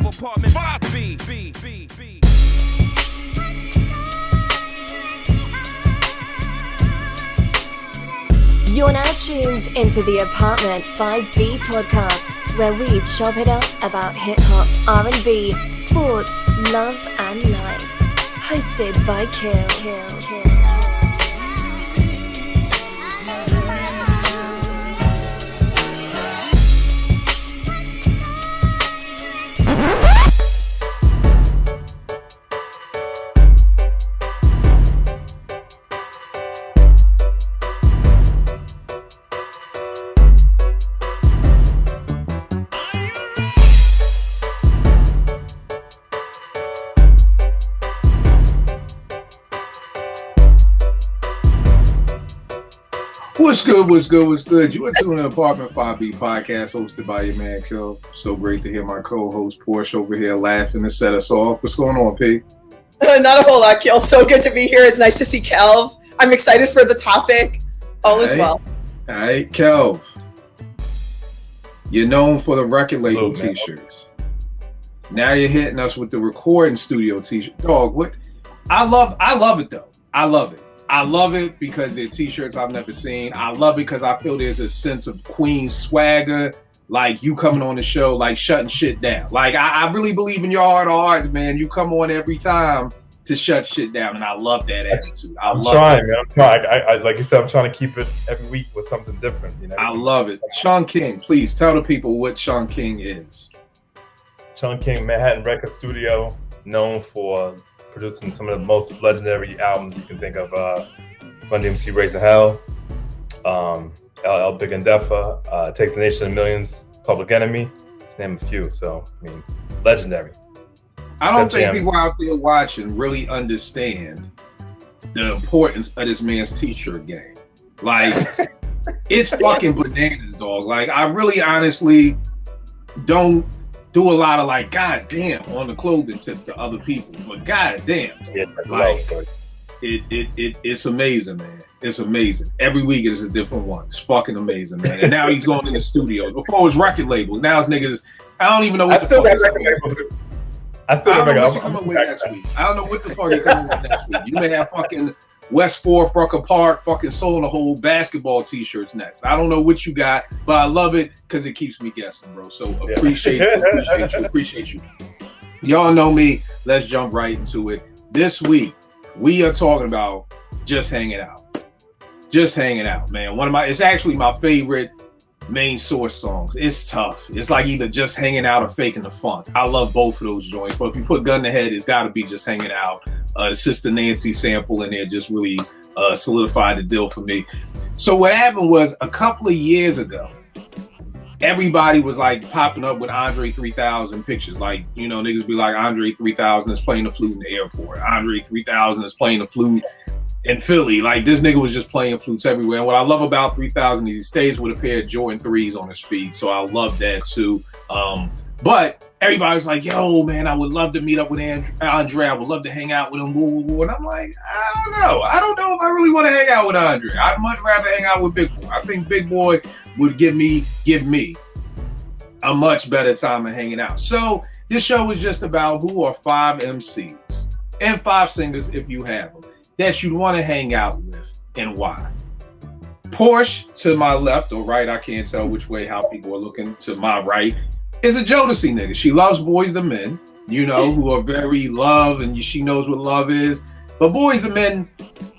apartment 5B. You're now tuned into the Apartment 5B podcast, where we chop it up about hip-hop, R&B, sports, love and life. Hosted by Kill. What's good? You are tuning in Apartment 5B podcast hosted by your man, Kill. So great to hear my co-host, Porsche, over here laughing to set us off. What's going on, P? Not a whole lot, Kel. So good to be here. It's nice to see Kelv. I'm excited for the topic. All is well. All right, Kelv. You're known for the record label t-shirts. Now you're hitting us with the recording studio t-shirt. Dog, what? I love it, though. I love it because they're t-shirts I've never seen. I love it because I feel there's a sense of Queen swagger, like you coming on the show, like shutting shit down. Like I really believe in your heart of hearts, man. You come on every time to shut shit down, and I love that attitude. I'm trying. I like you said, I'm trying to keep it every week with something different. You know, I love it. Sean King, please tell the people what Sean King is. Sean King, Manhattan Record Studio, known for producing some of the most legendary albums you can think of. Run DMC Raising Hell, LL Big and Deffa, Take the Nation of Millions, Public Enemy, to name a few. So, I mean, legendary. I don't think people out there watching really understand the importance of this man's t-shirt game. Like, it's fucking bananas, dog. Like, I really honestly don't do a lot of like, God damn, on the clothing tip to other people. But God damn, like, it's amazing, man. It's amazing. Every week is a different one. It's fucking amazing, man. And now he's going in the studio. Before it was record labels. Now it's niggas. I don't even know what the fuck he's coming with. I don't know what you're coming with next week. I don't know what the fuck you're coming with next week. You may have fucking West 4, Frucker Park, fucking Soul in the Hole basketball t-shirts next. I don't know what you got, but I love it because it keeps me guessing, bro. So appreciate you. Y'all know me. Let's jump right into it. This week, we are talking about just hanging out. Just hanging out, man. It's actually my favorite Main Source songs. It's tough. It's like either just hanging out or faking the funk. I love both of those joints. But if you put gun to head, it's got to be just hanging out. Sister Nancy sample in there just really solidified the deal for me. So what happened was a couple of years ago, everybody was like popping up with Andre 3000 pictures. Like, you know, niggas be like, Andre 3000 is playing the flute in the airport. Andre 3000 is playing the flute in Philly. Like, this nigga was just playing flutes everywhere. And what I love about 3000 is he stays with a pair of Jordan 3s on his feet. So I love that too. But everybody was like, yo, man, I would love to meet up with Andre. I would love to hang out with him. And I'm like, I don't know if I really want to hang out with Andre. I'd much rather hang out with Big Boy. I think Big Boy would give me a much better time of hanging out. So this show is just about who are 5 MCs and 5 singers, if you have them, that you'd want to hang out with and why. Porsche to my left or right, I can't tell which way how people are looking, to my right, is a Jodeci nigga. She loves Boys II Men, you know, who are very love, and she knows what love is. But Boys II Men,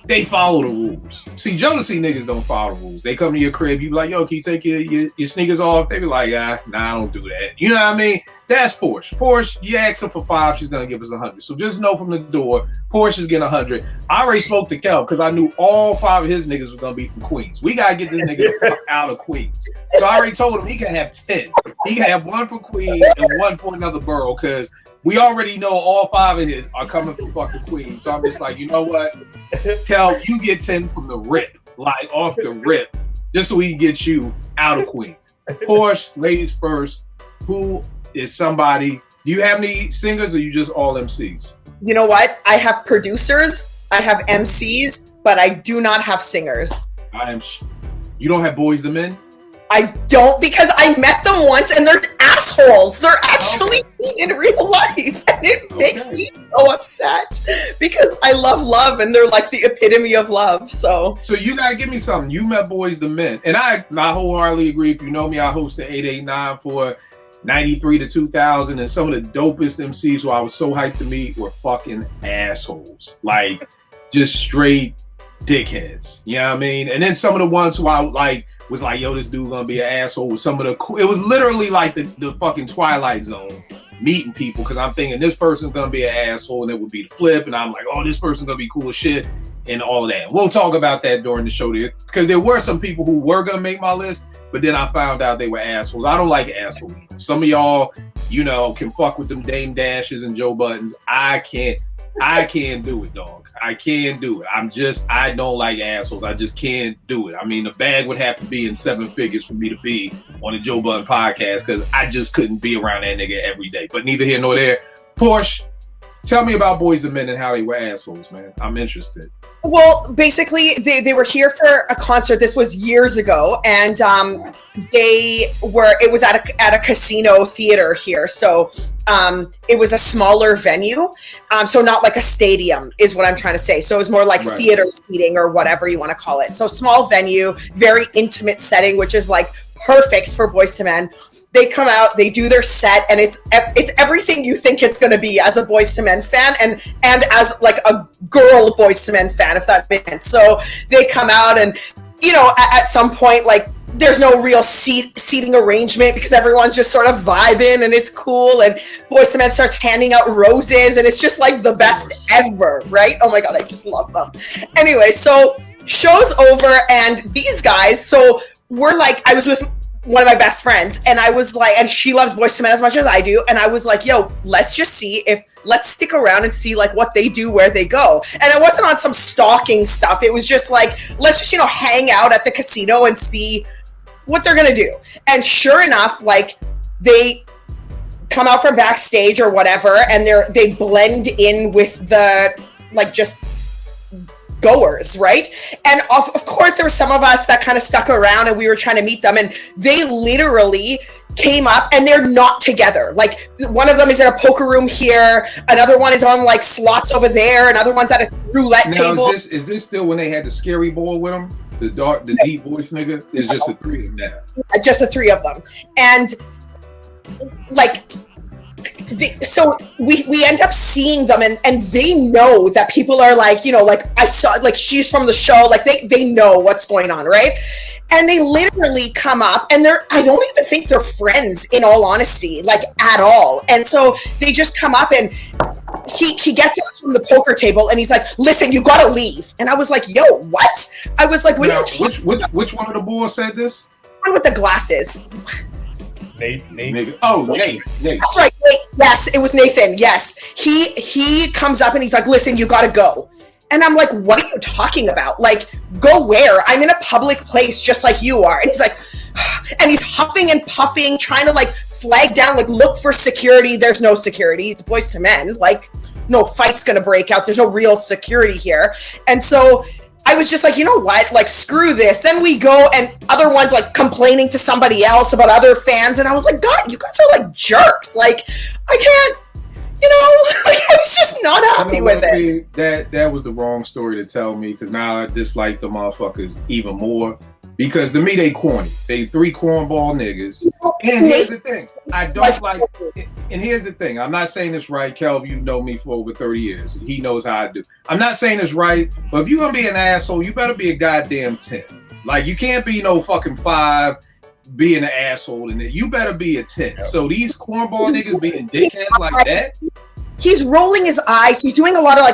they follow the rules. See, Jodeci niggas don't follow the rules. They come to your crib, you be like, yo, can you take your sneakers off? They be like, nah, I don't do that. You know what I mean? That's Porsche. Porsche, you ask her for 5, she's gonna give us 100. So just know from the door, Porsche is getting 100. I already spoke to Kel because I knew all 5 of his niggas was gonna be from Queens. We gotta get this nigga the fuck out of Queens. So I already told him he can have 10. He can have 1 for Queens and 1 for another borough, because we already know all 5 of his are coming from fucking Queens. So I'm just like, you know what? Kel, you get 10 from the rip, like off the rip, just so we can get you out of Queens. Porsche, ladies first, who is somebody, do you have any singers or you just all MCs? You know what? I have producers, I have MCs, but I do not have singers. You don't have Boys II Men? I don't, because I met them once and they're assholes. They're actually in real life. And it makes me so upset because I love and they're like the epitome of love. So you gotta give me something. You met Boys II Men. And I wholeheartedly agree. If you know me, I hosted 889 for 93 to 2000, and some of the dopest MCs who I was so hyped to meet were fucking assholes. Like, just straight dickheads. You know what I mean? And then some of the ones who I like was like, yo, this dude gonna be an asshole with some of the it was literally like the fucking Twilight Zone meeting people, because I'm thinking this person's gonna be an asshole and it would be the flip, and I'm like, oh, this person's gonna be cool as shit and all of that. We'll talk about that during the show there, because there were some people who were gonna make my list, but then I found out they were assholes. I don't like assholes. Some of y'all, you know, can fuck with them Dame Dashes and Joe Buttons. I can't do it, dog. I can't do it. I don't like assholes. I just can't do it. I mean, the bag would have to be in 7 figures for me to be on the Joe Budden podcast, because I just couldn't be around that nigga every day. But neither here nor there. Porsche, tell me about Boys II Men and how they were assholes, man. I'm interested. Well, basically, they were here for a concert. This was years ago, and it was at a casino theater here. So it was a smaller venue, so not like a stadium is what I'm trying to say. So it was more like theater seating or whatever you want to call it. So small venue, very intimate setting, which is like perfect for Boys II Men. They come out, they do their set, and it's everything you think it's going to be as a Boys II Men fan and as like a girl Boys II Men fan, if that makes sense. So they come out, and you know, at some point, like, there's no real seating arrangement because everyone's just sort of vibing and it's cool, and Boys II Men starts handing out roses, and it's just like the best ever, right? Oh my god, I just love them. Anyway, so show's over, and these guys, so we're like, I was with one of my best friends, and I was like, and she loves Boys II Men as much as I do, and I was like, yo, let's stick around and see like what they do, where they go. And it wasn't on some stalking stuff. It was just like, let's just, you know, hang out at the casino and see what they're gonna do. And sure enough, like, they come out from backstage or whatever, and they blend in with the, like, just goers, right? And of course there were some of us that kind of stuck around, and we were trying to meet them, and they literally came up, and they're not together. Like, one of them is in a poker room here, another one is on like slots over there, another one's at a roulette table. Is this still when they had the scary boy with them, the deep voice nigga? It's just the three of them now. Just the three of them. And like, so we end up seeing them, and they know that people are like, you know, like, I saw, like, she's from the show, like, they know what's going on, right? And they literally come up, and I don't even think they're friends, in all honesty, like, at all. And so they just come up, and he gets up from the poker table, and he's like, listen, you gotta leave. And I was like, yo, what? I was like, what are you talking about? Which one of the boys said this? One with the glasses. Nate. Oh, Nate. That's right. Yes, it was Nathan. Yes. He comes up and he's like, listen, you gotta go. And I'm like, what are you talking about? Like, go where? I'm in a public place just like you are. And he's like, and he's huffing and puffing, trying to like flag down, like, look for security. There's no security. It's Boys II Men. Like, no fight's gonna break out. There's no real security here. And so I was just like, you know what? Like, screw this. Then we go, and other ones like complaining to somebody else about other fans. And I was like, God, you guys are like jerks. Like, I can't, you know, like, I was just not happy with it. That was the wrong story to tell me, because now I dislike the motherfuckers even more. Because to me, they corny. They three cornball niggas. And here's the thing. I don't like, and here's the thing. I'm not saying this right. Kelv, you know me for over 30 years. He knows how I do. I'm not saying this right, but if you're going to be an asshole, you better be a goddamn 10. Like, you can't be no fucking 5 being an asshole in it. You better be a 10. So these cornball niggas being dickheads like that. He's rolling his eyes. He's doing a lot of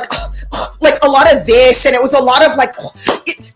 like a lot of this, and it was a lot of like,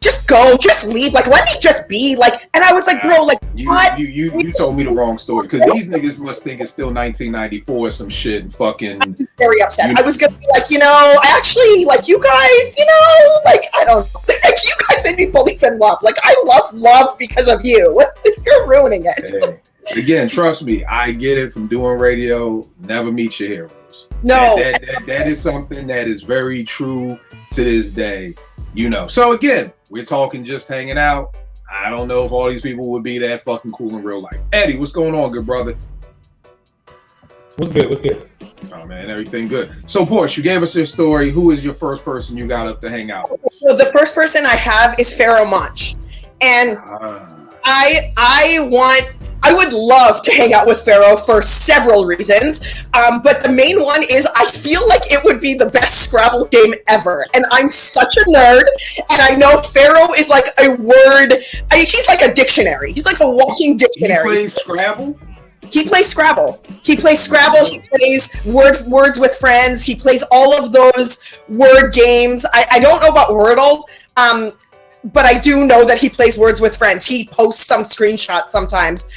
just go, just leave. Like, let me just be. Like, and I was like, bro, like, what? You told me the wrong story, because these niggas must think it's still 1994 or some shit, and fucking. I'm very upset. I was gonna be like, you know, I actually like you guys. You know, like, I don't like you guys made me believe in love. Like, I love because of you. You're ruining it. Hey, again, trust me, I get it from doing radio. Never meet your heroes. No, that is something that is very true to this day, you know. So again, we're talking just hanging out. I don't know if all these people would be that fucking cool in real life. Eddie, what's going on, good brother? What's good? Oh man, everything good. So Porsche, you gave us your story. Who is your first person you got up to hang out with? Well, the first person I have is Pharaoh Monch, and I would love to hang out with Pharaoh for several reasons, but the main one is I feel like it would be the best Scrabble game ever, and I'm such a nerd, and I know Pharaoh is like a word. He's like a dictionary. He's like a walking dictionary. He plays Scrabble? He plays Scrabble. He plays Words with Friends. He plays all of those word games. I don't know about Wordle, but I do know that he plays Words with Friends. He posts some screenshots sometimes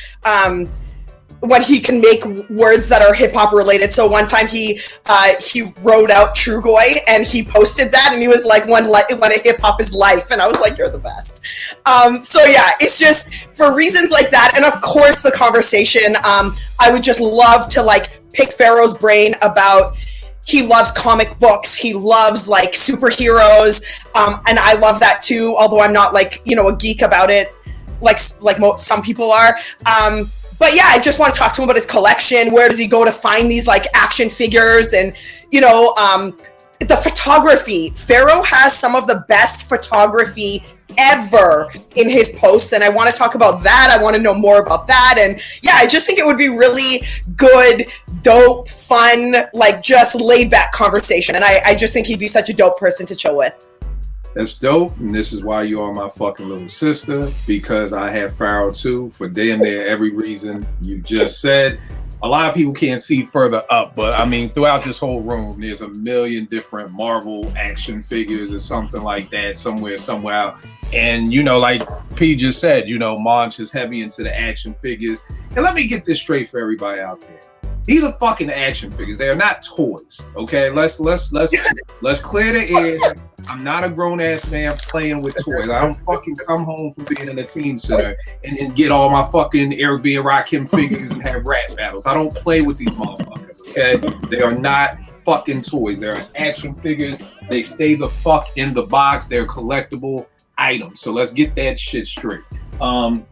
when he can make words that are hip hop related. So one time he wrote out Trugoy and he posted that, and he was like, when a hip hop is life, and I was like, you're the best. So yeah, it's just for reasons like that, and of course the conversation. I would just love to like pick Pharaoh's brain about. He loves comic books. He loves like superheroes, and I love that too. Although I'm not like a geek about it, like some people are. But yeah, I just want to talk to him about his collection. Where does he go to find these like action figures? And the photography. Pharaoh has some of the best photography ever in his posts, and I want to talk about that. I want to know more about that. And yeah, I just think it would be really good, dope, fun, like just laid back conversation. And I just think he'd be such a dope person to chill with. That's dope, and this is why you are my fucking little sister, because I have Pharaoh too for damn near every reason you just said. A lot of people can't see further up, but I mean, throughout this whole room, there's a million different Marvel action figures or something like that somewhere out. And like P just said, Monch is heavy into the action figures. And let me get this straight for everybody out there. These are fucking action figures. They are not toys. Okay, let's clear the air. I'm not a grown ass man playing with toys. I don't fucking come home from being in a teen center and then get all my fucking Airbnb Rakim figures and have rap battles. I don't play with these motherfuckers. Okay, they are not fucking toys. They're action figures. They stay the fuck in the box. They're collectible items. So let's get that shit straight. Number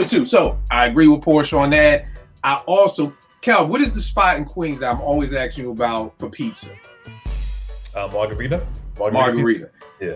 two. So I agree with Porsche on that. I also. Kel, what is the spot in Queens that I'm always asking you about for pizza? Margarita. Yeah.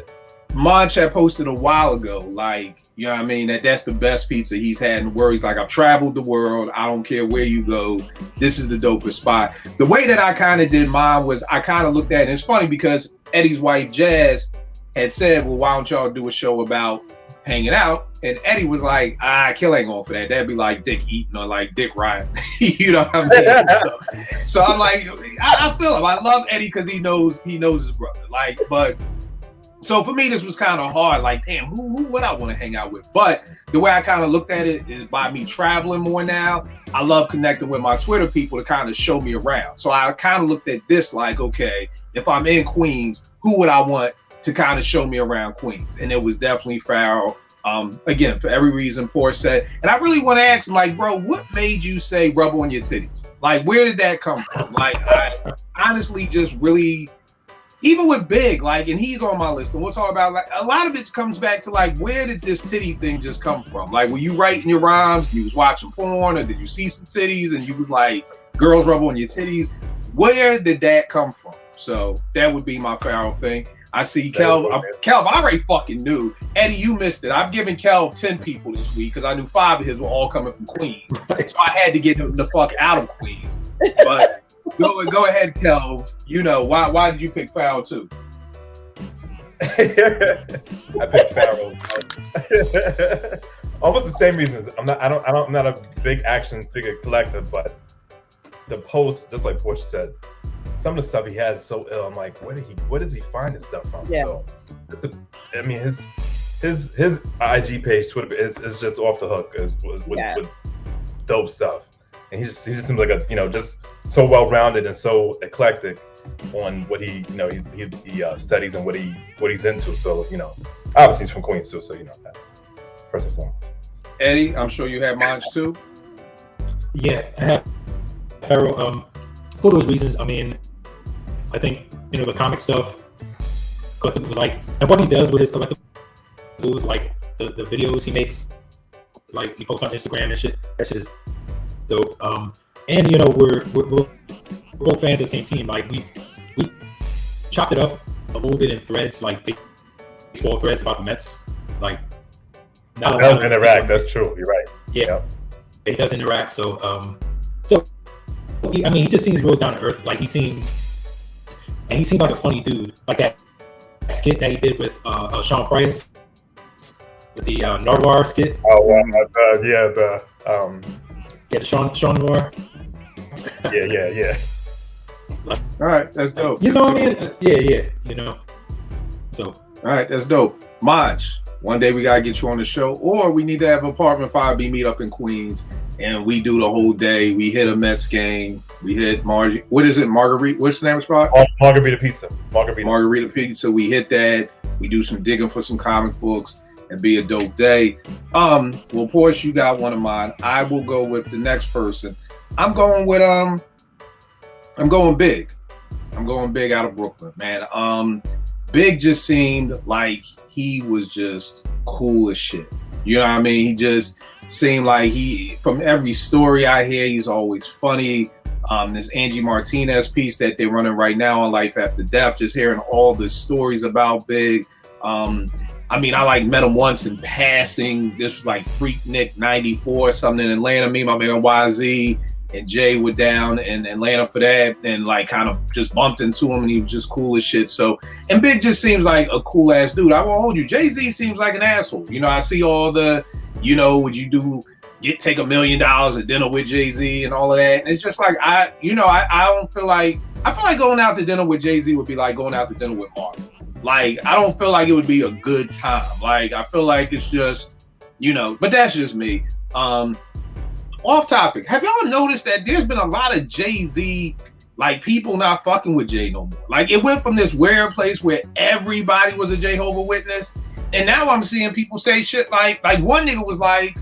Monch had posted a while ago, like, that's the best pizza he's had in the world. He's like, I've traveled the world. I don't care where you go. This is the dopest spot. The way that I kind of did mine was I kind of looked at it. And it's funny because Eddie's wife, Jazz, had said, well, why don't y'all do a show about hanging out? And Eddie was like, Kill ain't going for that. That'd be like Dick Eaton or like Dick Ryan. You know what I mean? So I'm like, I feel him. I love Eddie because he knows his brother. Like, but so for me, this was kind of hard. Like, damn, who would I want to hang out with? But the way I kind of looked at it is by me traveling more now. I love connecting with my Twitter people to kind of show me around. So I kind of looked at this like, okay, if I'm in Queens, who would I want to kind of show me around Queens? And it was definitely Pharaoh. Again, for every reason Porsche said. And I really want to ask him, like, bro, what made you say rub on your titties? Like, where did that come from? Like, I honestly just really, even with Big, like, and he's on my list, and we'll talk about, like, a lot of it comes back to, like, where did this titty thing just come from? Like, were you writing your rhymes, you was watching porn, or did you see some titties, and you was like, girls rub on your titties? Where did that come from? So that would be my Pharaoh thing. I see Kelv. Kelv, I already fucking knew. Eddie, you missed it. I've given Kelv 10 people this week because I knew 5 of his were all coming from Queens. So I had to get him the fuck out of Queens. But go ahead, Kelv. Why did you pick Pharaoh too? I picked Pharaoh. Almost the same reasons. I'm not a big action figure collector, but the post, just like Porsche said, some of the stuff he has is so ill. I'm like, where does he find this stuff from? Yeah. So, his IG page, Twitter is just off the hook with dope stuff, and he just seems like a just so well rounded and so eclectic on what he studies and what he's into. So obviously he's from Queens too. So that's first and foremost. Eddie, I'm sure you have Monch too. Yeah, I have Pharaoh. For those reasons, I mean, I think the comic stuff, collectible, like, and what he does with his collectibles, like the videos he makes, like he posts on Instagram and shit. That shit is dope. And you know, we're both fans of the same team. Like we chopped it up a little bit in threads, like baseball threads about the Mets. Like that does interact. That's true. You're right. Yeah, he does interact. So he just seems real down to earth. Like he seems like a funny dude. Like that skit that he did with Sean Price, with the Nardwuar skit. Oh, the Sean Noir. Yeah. All right, that's dope. You know what I mean? Yeah. You know. So. All right, that's dope. Maj, one day we gotta get you on the show, or we need to have Apartment 5B meet up in Queens, and we do the whole day. We hit a Mets game. We hit what is it? Marguerite? What's the name of the spot? Margarita Pizza. Margarita Pizza. We hit that. We do some digging for some comic books, and be a dope day. Well, Porsche, you got one of mine. I will go with the next person. I'm going Big. I'm going Big out of Brooklyn, man. Big just seemed like he was just cool as shit. You know what I mean? He just seemed like from every story I hear, he's always funny. This Angie Martinez piece that they're running right now on Life After Death, just hearing all the stories about Big. I met him once in passing. This was like Freaknik 94 or something in Atlanta. Me, my man YZ and Jay were down in Atlanta for that, and like kind of just bumped into him, and he was just cool as shit. So, and Big just seems like a cool ass dude. I won't hold you. Jay-Z seems like an asshole. You know, I see all the, would you take $1 million at dinner with Jay-Z and all of that. And it's just like, I don't feel like, I feel like going out to dinner with Jay-Z would be like going out to dinner with Martin. Like, I don't feel like it would be a good time. Like, I feel like it's just, but that's just me. Off topic. Have y'all noticed that there's been a lot of Jay-Z, like, people not fucking with Jay no more? Like, it went from this weird place where everybody was a Jehovah's Witness, and now I'm seeing people say shit like one nigga was like,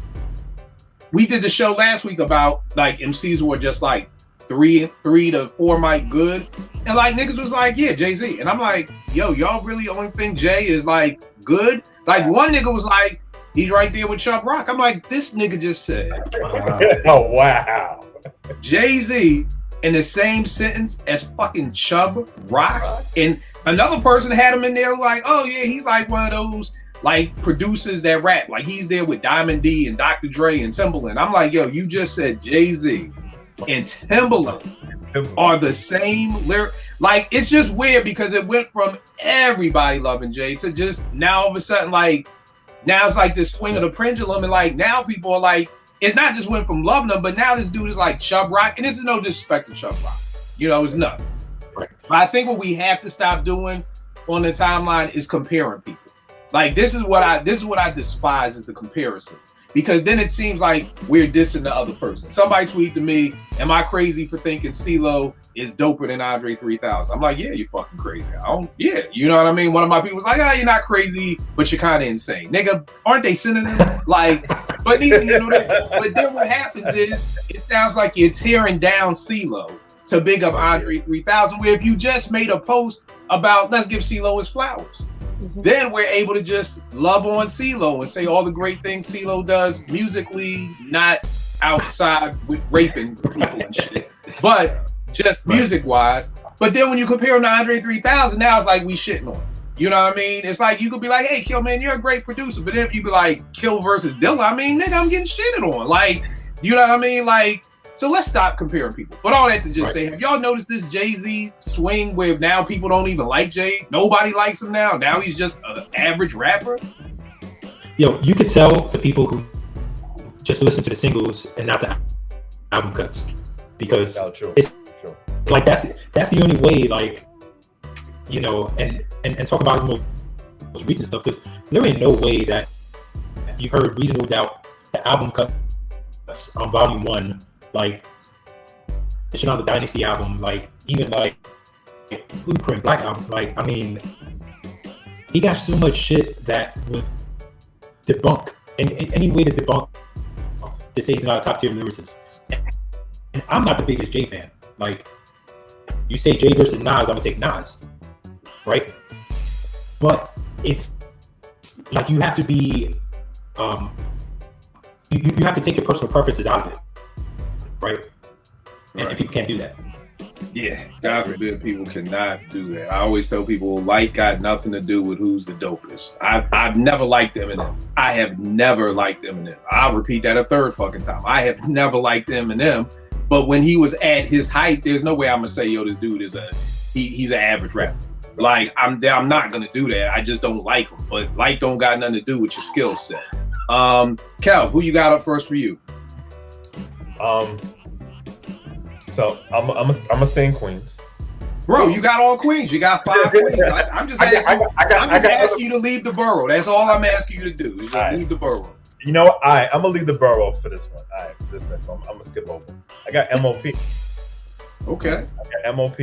we did the show last week about, like, MCs were just, like, 3 to 4 mic good, and, like, niggas was like, yeah, Jay-Z. And I'm like, yo, y'all really only think Jay is, like, good? Like, one nigga was like, he's right there with Chubb Rock. I'm like, this nigga just said, oh, wow. Jay-Z in the same sentence as fucking Chubb Rock. And another person had him in there like, oh yeah, he's like one of those like producers that rap. Like he's there with Diamond D and Dr. Dre and Timbaland. I'm like, yo, you just said Jay-Z and Timbaland are the same lyric. Like, it's just weird because it went from everybody loving Jay to just now all of a sudden, like, now it's like this swing of the pendulum, and like now people are like, it's not just went from loving them, but now this dude is like Chubb Rock, and this is no disrespect to Chubb Rock, it's nothing. Right. But I think what we have to stop doing on the timeline is comparing people. Like this is what I despise is the comparisons, because then it seems like we're dissing the other person. Somebody tweeted to me, "Am I crazy for thinking CeeLo is doper than Andre 3000?" I'm like, yeah, you're fucking crazy. Yeah, you know what I mean? One of my people was like, you're not crazy, but you're kind of insane. Nigga, aren't they synonyms? Like, but then what happens is, it sounds like you're tearing down CeeLo to big up Andre 3000, where if you just made a post about, let's give CeeLo his flowers, then we're able to just love on CeeLo and say all the great things CeeLo does musically, not outside with raping people and shit, but just music-wise. But then when you compare him to Andre 3000, now it's like we shitting on him. You know what I mean? It's like you could be like, hey, Kill, man, you're a great producer. But then if you be like, Kill versus Dilla, I mean, nigga, I'm getting shitted on. Like, you know what I mean? Like, so let's stop comparing people. But all that to just say, have y'all noticed this Jay-Z swing where now people don't even like Jay? Nobody likes him now. Now he's just an average rapper. Yo, you could tell the people who just listen to the singles and not the album cuts, because it's like that's the only way. Like, and talk about his most recent stuff, because there ain't no way that you heard Reasonable Doubt, the album cuts on Volume 1. Like, the shit on the Dynasty album, like, even like Blueprint, Black Album, like, I mean, he got so much shit that would debunk, and any way to debunk to say he's not a top tier lyricist. And I'm not the biggest Jay fan. Like, you say Jay versus Nas, I'm gonna take Nas, right? But it's like you have to be you have to take your personal preferences out of it, right? And people can't do that. Yeah, God forbid people cannot do that. I always tell people like got nothing to do with who's the dopest. I've never liked Eminem. I have never liked Eminem. I'll repeat that a third fucking time. I have never liked Eminem. But when he was at his height, there's no way I'm gonna say, yo, this dude is he's an average rapper. Like I'm not gonna do that. I just don't like him. But like don't got nothing to do with your skill set. Kel, who you got up first for you? So I'm gonna stay in Queens. Bro, you got all Queens. You got 5 Queens. I'm just asking you to leave the borough. That's all I'm asking you to do. Is just leave the borough. You know what? I'm gonna leave the borough for this one. All right, for this next one, I'm gonna skip over. I got MOP. Okay. I got MOP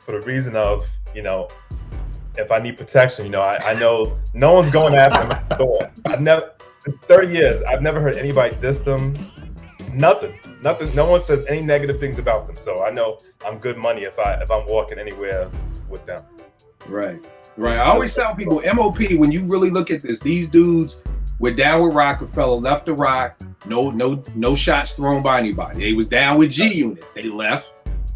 for the reason of, if I need protection, I know no one's going after my door. It's 30 years. I've never heard anybody diss them. Nothing. No one says any negative things about them. So I know I'm good money if I'm walking anywhere with them. Right. I always tell people, MOP, when you really look at this, these dudes were down with Rockefeller, left the Rock, no shots thrown by anybody. They was down with G-Unit. They left.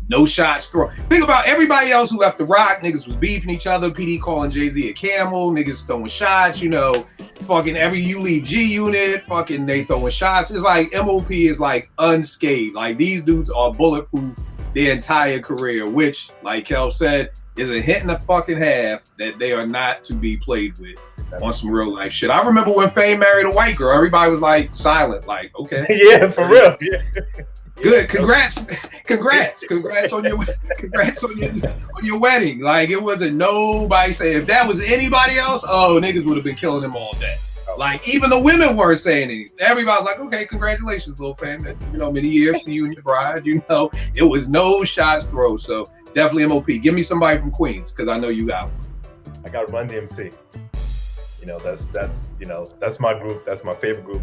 No shots thrown. Think about everybody else who left the Rock. Niggas was beefing each other. PD calling Jay-Z a camel. Niggas throwing shots. Fucking you leave G-Unit. Fucking they throwing shots. It's like MOP is like unscathed. Like these dudes are bulletproof their entire career, which, like Kel said, is a hit in the fucking half that they are not to be played with on some real life shit. I remember when Fame married a white girl. Everybody was like silent. Like, okay. Yeah, for real. Yeah. Good, congrats on your wedding. Like it wasn't nobody saying if that was anybody else, niggas would have been killing them all day. Like even the women weren't saying anything. Everybody was like, okay, congratulations, little fam. Many years to you and your bride. It was no shots thrown. So definitely MOP. Give me somebody from Queens because I know you got one. I got Run DMC. That's my group. That's my favorite group.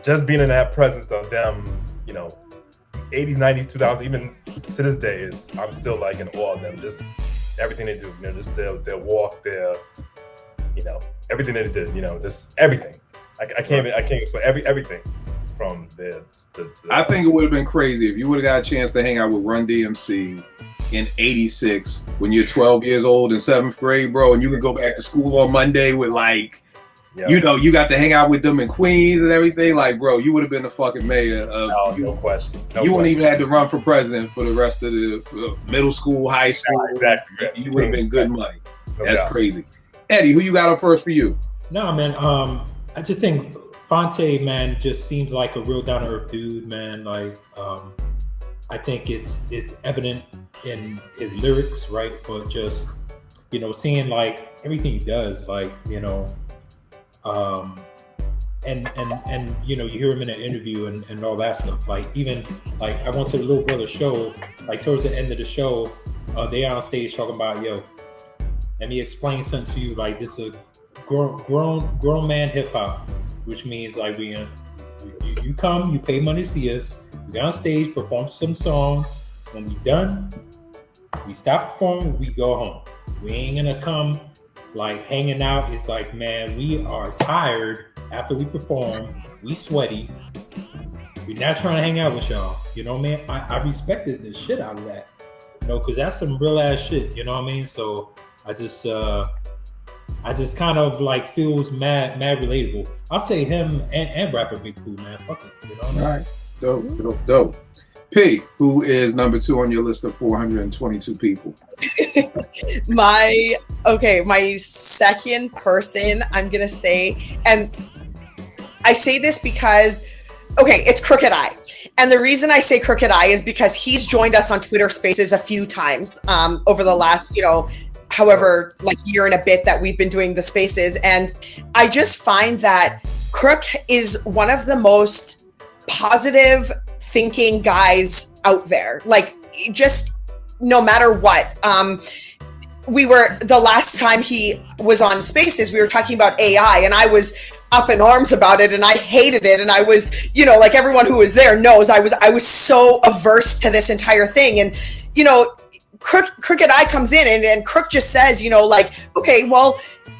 Just being in that presence of them, 80s, 90s, 2000s, even to this day, I'm still like in awe of them. Just everything they do, just their walk, everything they did, just everything. I can't explain everything from the I think it would have been crazy if you would have got a chance to hang out with Run DMC in 86 when you're 12 years old in 7th grade, bro, and you could go back to school on Monday with like. Yeah. You got to hang out with them in Queens and everything. Like, bro, you would have been the fucking mayor of. No question. You wouldn't even have to run for president for the rest of the middle school, high school. Exactly. You would have been good money. That's crazy. Eddie, who you got up first for you? No, man. I just think Phonte, man, just seems like a real down to earth dude, man. Like, I think it's evident in his lyrics, right? But just seeing like everything he does, like and you hear him in an interview and all that stuff. Like even like I went to the Little Brother show, like towards the end of the show, they on stage talking about, yo, let me explain something to you. Like this is a grown man hip hop, which means like you come, you pay money to see us, we get on stage, perform some songs. When we done, we stop performing, we go home. We ain't gonna come like hanging out. It's like, man, we are tired after we perform. We sweaty. We're not trying to hang out with y'all. Man, I respected the shit out of that. Because that's some real ass shit. You know what I mean? So I just kind of like feels mad relatable. I'll say him and Rapper Big Pooh, man. Fuck it. You know what I mean? All right. Dope. P, who is number 2 on your list of 422 people? My second person, I'm gonna say, and I say this because, it's Crooked I. And the reason I say Crooked I is because he's joined us on Twitter Spaces a few times over the last, however, like year and a bit that we've been doing the Spaces. And I just find that Crook is one of the most positive thinking guys out there. Like, just no matter what. The last time he was on Spaces, we were talking about AI, and I was up in arms about it, and I hated it, and I was, like everyone who was there knows, I was so averse to this entire thing. And Crooked I comes in, and Crook just says, like, okay, well,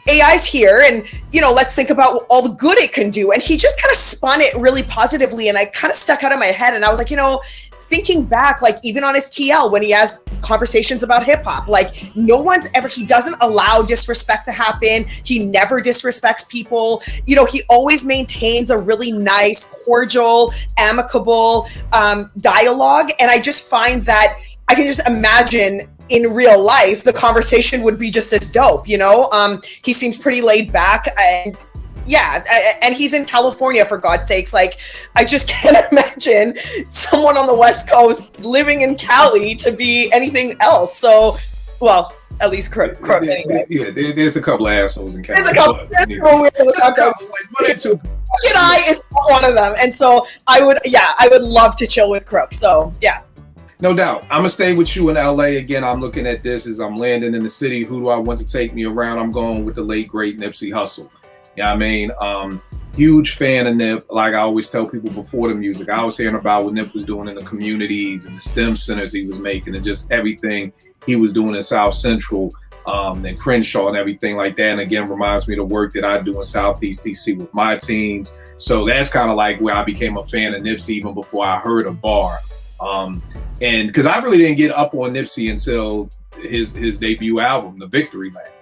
AI's here, and let's think about all the good it can do. And he just kind of spun it really positively, and I kind of stuck out of my head, and I was like, thinking back, like even on his TL when he has conversations about hip hop, like he doesn't allow disrespect to happen. He never disrespects people. He always maintains a really nice, cordial, amicable dialogue. And I just find that I can just imagine in real life, the conversation would be just as dope. He seems pretty laid back, and and he's in California, for God's sakes. Like, I just can't imagine someone on the West Coast living in Cali to be anything else. So, well, at least Crook anyway. Yeah, there's a couple of assholes in Cali. There's a couple. Kid Eye is one of them, and so I would love to chill with Crook. So yeah. No doubt. I'm gonna stay with you in LA again. I'm looking at this as I'm landing in the city. Who do I want to take me around? I'm going with the late great Nipsey Hussle. Yeah, I mean, huge fan of Nip. Like I always tell people before the music, I was hearing about what Nip was doing in the communities and the STEM centers he was making, and just everything he was doing in South Central and Crenshaw and everything like that. And again, reminds me of the work that I do in Southeast DC with my teens. So that's kind of like where I became a fan of Nipsey even before I heard a bar. And because I really didn't get up on Nipsey until his debut album, The Victory Lap.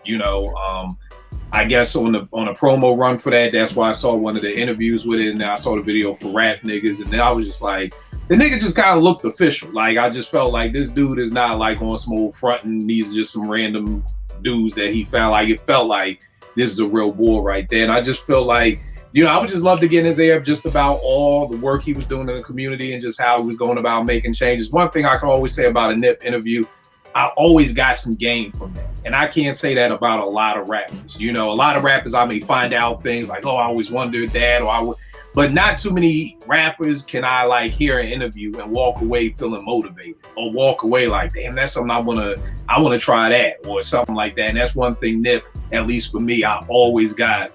I guess on a promo run for that, that's why I saw one of the interviews with it, and I saw the video for Rap Niggas, and then I was just like, the nigga just kind of looked official. Like I just felt like this dude is not like on some old frontin'. These are just some random dudes that he found. Like it felt like this is a real bull right there, and I just felt like, I would just love to get in his ear just about all the work he was doing in the community and just how he was going about making changes. One thing I can always say about a Nip interview, I always got some game from that. And I can't say that about a lot of rappers. A lot of rappers, I may find out things like, oh, I always wondered that, but not too many rappers can I like hear an interview and walk away feeling motivated, or walk away like, damn, that's something I want to try that, or something like that. And that's one thing Nip, at least for me, I always got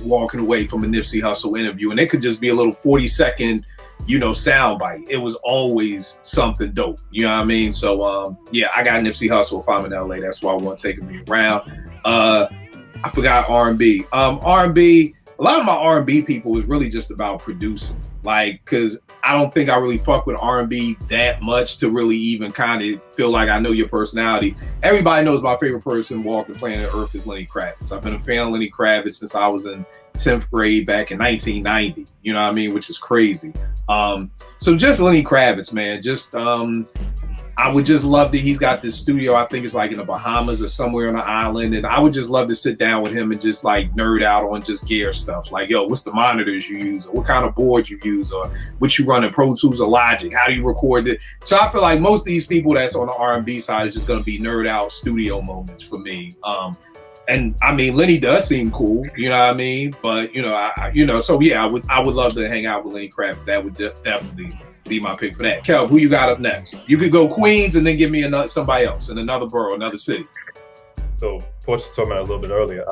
walking away from a Nipsey Hussle interview. And it could just be a little 40-second soundbite. It was always something dope. You know what I mean? So I got Nipsey Hussle if I'm in LA. That's why I want to take me around. I forgot R&B. R&B, a lot of my R&B people is really just about producing. Like, cause I don't think I really fuck with R&B that much to really even kind of feel like I know your personality. Everybody knows my favorite person walking planet Earth is Lenny Kravitz. I've been a fan of Lenny Kravitz since I was in 10th grade back in 1990, you know what I mean? Which is crazy. So just Lenny Kravitz, man, just, I would just love to, he's got this studio, I think it's like in the Bahamas or somewhere on the island. And I would just love to sit down with him and just like nerd out on just gear stuff. Like, yo, what's the monitors you use? Or what kind of board you use? Or what you run in Pro Tools or Logic? How do you record it? So I feel like most of these people that's on the R&B side is just going to be nerd out studio moments for me. And I mean, Lenny does seem cool, you know what I mean? But, so yeah, I would love to hang out with Lenny Kravitz. That would definitely be my pick for that. Kel, who you got up next? You could go Queens and then give me somebody else in another borough, another city. So Porch was talking about it a little bit earlier.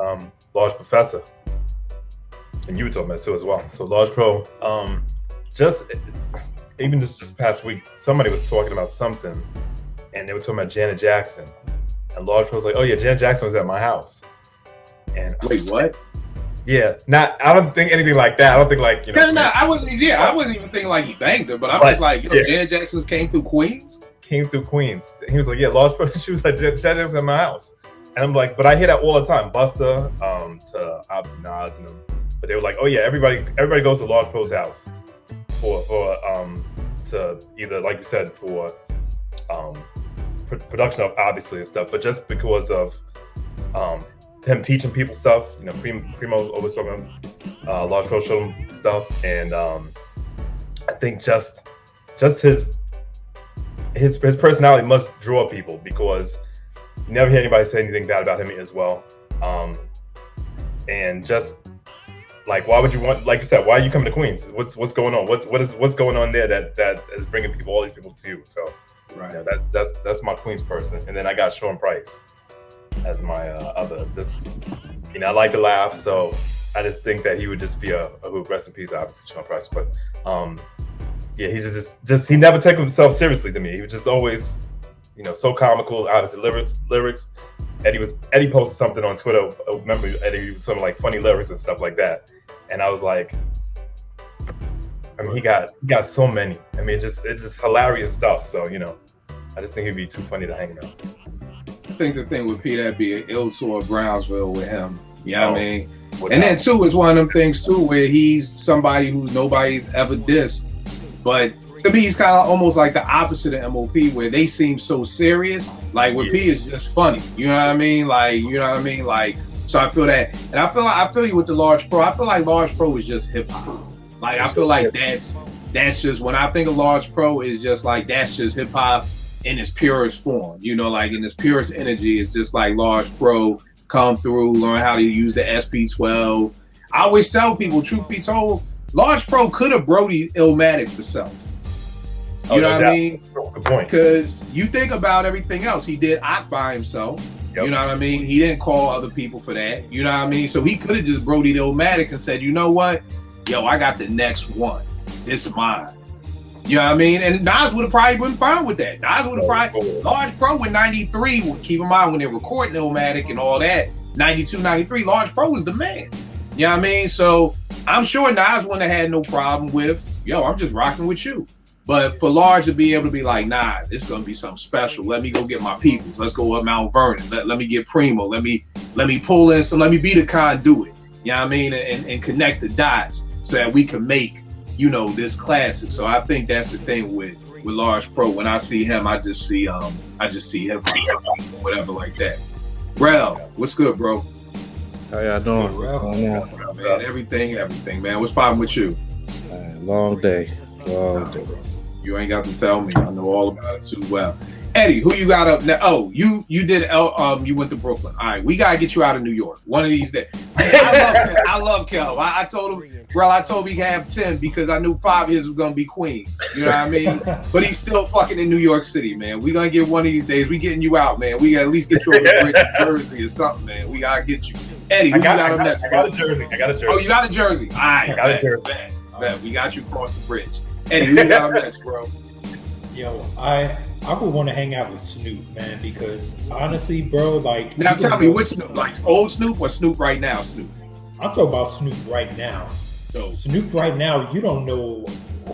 Large Professor, and you were talking about it too as well. So Large Pro, just this past week, somebody was talking about something, and they were talking about Janet Jackson, and Large Pro was like, "Oh yeah, Janet Jackson was at my house." And wait, what? Yeah, I don't think anything like that. I don't think like, No, I wasn't even thinking like he banged her, but I was like, Janet Jackson came through Queens? Came through Queens. He was like, yeah, Large Pro. She was like, Janet Jackson's at my house. And I'm like, but I hear that all the time. Busta, to obviously Nas and them. But they were like, oh yeah, everybody goes to Large Pro's house for to either, like you said, for production of obviously and stuff, but just because of him teaching people stuff, Primo always talking about Large Pro showed him stuff, and I think just his personality must draw people, because you never hear anybody say anything bad about him as well. And just like, why would you want, like you said, why are you coming to Queens? What's going on? What's going on there that is bringing all these people to you? So right. That's my Queens person, and then I got Sean Price as my other. I like to laugh, so I just think that he would just be a hoop. Rest in peace, obviously, Sean Price. But he just he never took himself seriously to me. He was just always so comical. Obviously, lyrics. Eddie posted something on Twitter. Remember, Eddie was something like funny lyrics and stuff like that. And I was like, I mean, he got so many. I mean, it's just hilarious stuff. So I just think he'd be too funny to hang around. I think the thing with P, that'd be an ill tour of Brownsville with him. You know what I mean? And then too is one of them things too where he's somebody who nobody's ever dissed, but to me he's kind of almost like the opposite of MOP, where they seem so serious. Like with P is just funny. You know what I mean? Like so I feel that, and I feel you with the Large Pro. I feel like Large Pro is just hip hop. Like I feel like that's just, when I think of Large Pro, is just like that's just hip hop in its purest form. Like in its purest energy, it's just like Large Pro. Come through, learn how to use the SP12. I always tell people, truth be told, Large Pro could have Brody Illmatic for self. You know what I mean? Good point. Because you think about everything else. He did Ock by himself. Yep. You know what I mean? He didn't call other people for that. You know what I mean? So he could have just Brody Illmatic and said, you know what? Yo, I got the next one. This is mine. You know what I mean? And Nas would have probably been fine with that. Nas would have probably, Large Pro in 93, keep in mind when they're recording Illmatic and all that, 92, 93, Large Pro was the man. You know what I mean? So I'm sure Nas wouldn't have had no problem with, yo, I'm just rocking with you. But for Large to be able to be like, nah, this is going to be something special. Let me go get my peoples. Let's go up Mount Vernon. Let me get Primo. Let me pull in some, let me be the conduit. You know what I mean? And connect the dots so that we can make, this classic. So I think that's the thing with Large Pro. When I see him, I just see him, whatever like that. Rel, what's good, bro? How y'all doing? Man, everything, man. What's poppin' with you? Long day. You ain't got to tell me. I know all about it too well. Eddie, who you got up now? Oh, you did. You went to Brooklyn. All right, we gotta get you out of New York one of these days. I love Kel. I told him, bro. I told him he could have 10 because I knew 5 of his was gonna be Queens. You know what I mean? But he's still fucking in New York City, man. We gonna get one of these days. We getting you out, man. We gotta at least get you over to Jersey or something, man. We gotta get you. Eddie, who you got up next? I got a jersey. Oh, you got a jersey. All right, I got a jersey. Man, we got you across the bridge. Eddie, who you got up next, bro? Yo, I would want to hang out with Snoop, man, because honestly, bro, like... Now tell me, which Snoop? Like old Snoop or Snoop right now, Snoop? I'm talking about Snoop right now. So Snoop right now, you don't know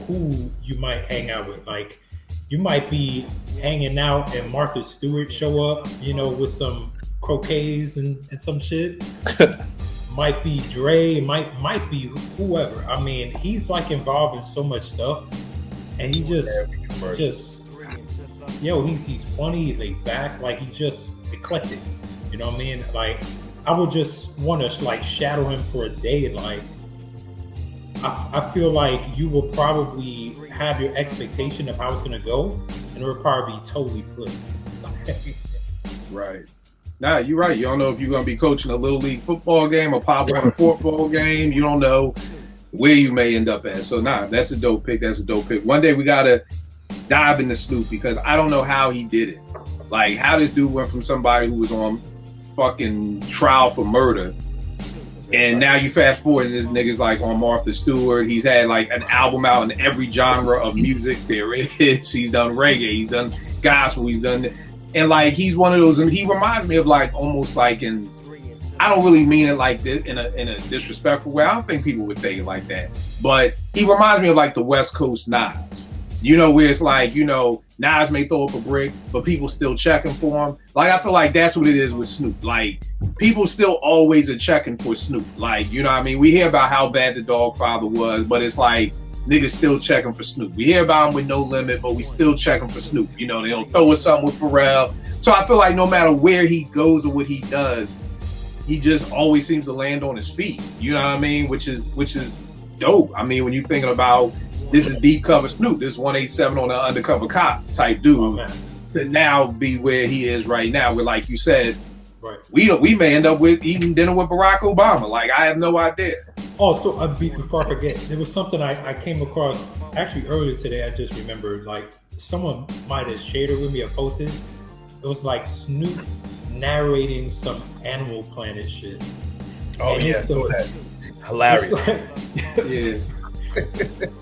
who you might hang out with. Like, you might be hanging out and Martha Stewart show up, with some croquets and some shit. Might be Dre, might be whoever. I mean, he's like involved in so much stuff. And he he's funny, laid back, like he's just eclectic. You know what I mean? Like, I would just want to like shadow him for a day. Like, I feel like you will probably have your expectation of how it's gonna go, and it will probably be totally flipped. Right. Nah, you're right. You don't know if you're gonna be coaching a little league football game or pop on a football game. You don't know where you may end up at. So that's a dope pick. One day we gotta dive into Snoop because I don't know how he did it. Like how this dude went from somebody who was on fucking trial for murder, and now you fast forward and this nigga's like on Martha Stewart. He's had like an album out in every genre of music there is. He's done reggae, he's done gospel, he's done, and like he's one of those. And he reminds me of like almost like in. I don't really mean it like this in a disrespectful way. I don't think people would take it like that. But he reminds me of like the West Coast Nas. Where it's like, Nas may throw up a brick, but people still checking for him. Like, I feel like that's what it is with Snoop. Like, people still always are checking for Snoop. Like, you know what I mean? We hear about how bad the Dogfather was, but it's like, niggas still checking for Snoop. We hear about him with No Limit, but we still checking for Snoop. They don't throw us something with Pharrell. So I feel like no matter where he goes or what he does, he just always seems to land on his feet. You know what I mean? Which is dope. I mean, when you're thinking about this is deep cover Snoop, this 187 on an undercover cop type dude, to now be where he is right now, where like you said, right, we may end up with eating dinner with Barack Obama. Like I have no idea. Oh, so before I forget, there was something I came across actually earlier today. I just remembered, like someone might have shared it with me or posted. It was like Snoop narrating some Animal Planet shit. Oh, and yeah, so that hilarious. Like, yeah,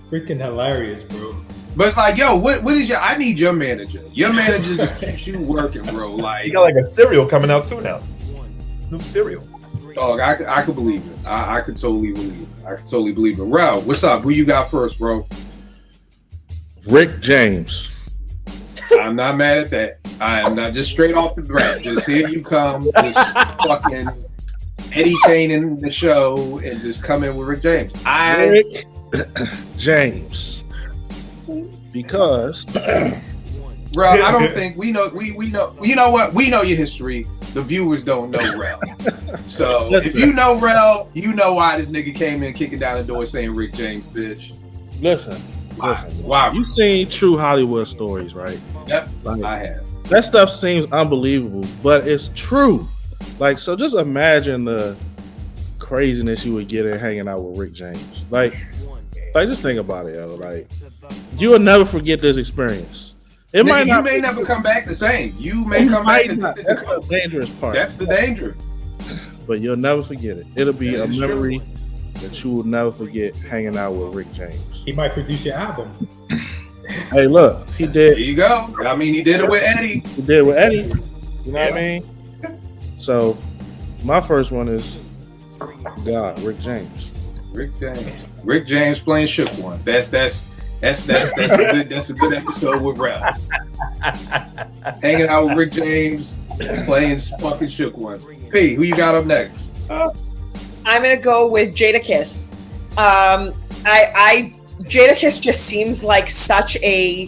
freaking hilarious, bro. But it's like, yo, what is I need your manager. Your manager just keeps you working, bro. Like, You got like a cereal coming out too now. Snoop cereal. dog, I could believe it. I could totally believe it. I could totally believe it. Rel, what's up? Who you got first, bro? Rick James. I'm not mad at that. I am not just straight off the bat. Just here you come, just fucking Eddie Kane in the show, and just come in with Rick James. Rick James. Because Rel, I don't think we know. You know what? We know your history. The viewers don't know Rel. So if you know Rel, you know why this nigga came in kicking down the door saying Rick James, bitch. listen. Wow. You seen True Hollywood Stories, right? Yep, Like, I have. that stuff seems unbelievable, but it's true. Like, so just imagine the craziness you would get in hanging out with Rick James. Like just think about it, yo. Like, you will never forget this experience. It Nigga, might not. you may never come back the same. You may come back. That's the dangerous part. That's the danger. But you'll never forget it. It'll be That a is memory that you will never forget hanging out with Rick James. He might produce your album. Hey, look, he There did. you go. I mean, he did it with Eddie. He did with Eddie. You know what I mean? So, my first one is Rick James. Rick James playing Shook Ones. That's a good episode with Rel. Hanging out with Rick James, playing fucking Shook Ones. P, who you got up next? I'm gonna go with Jadakiss. Jadakiss just seems like such a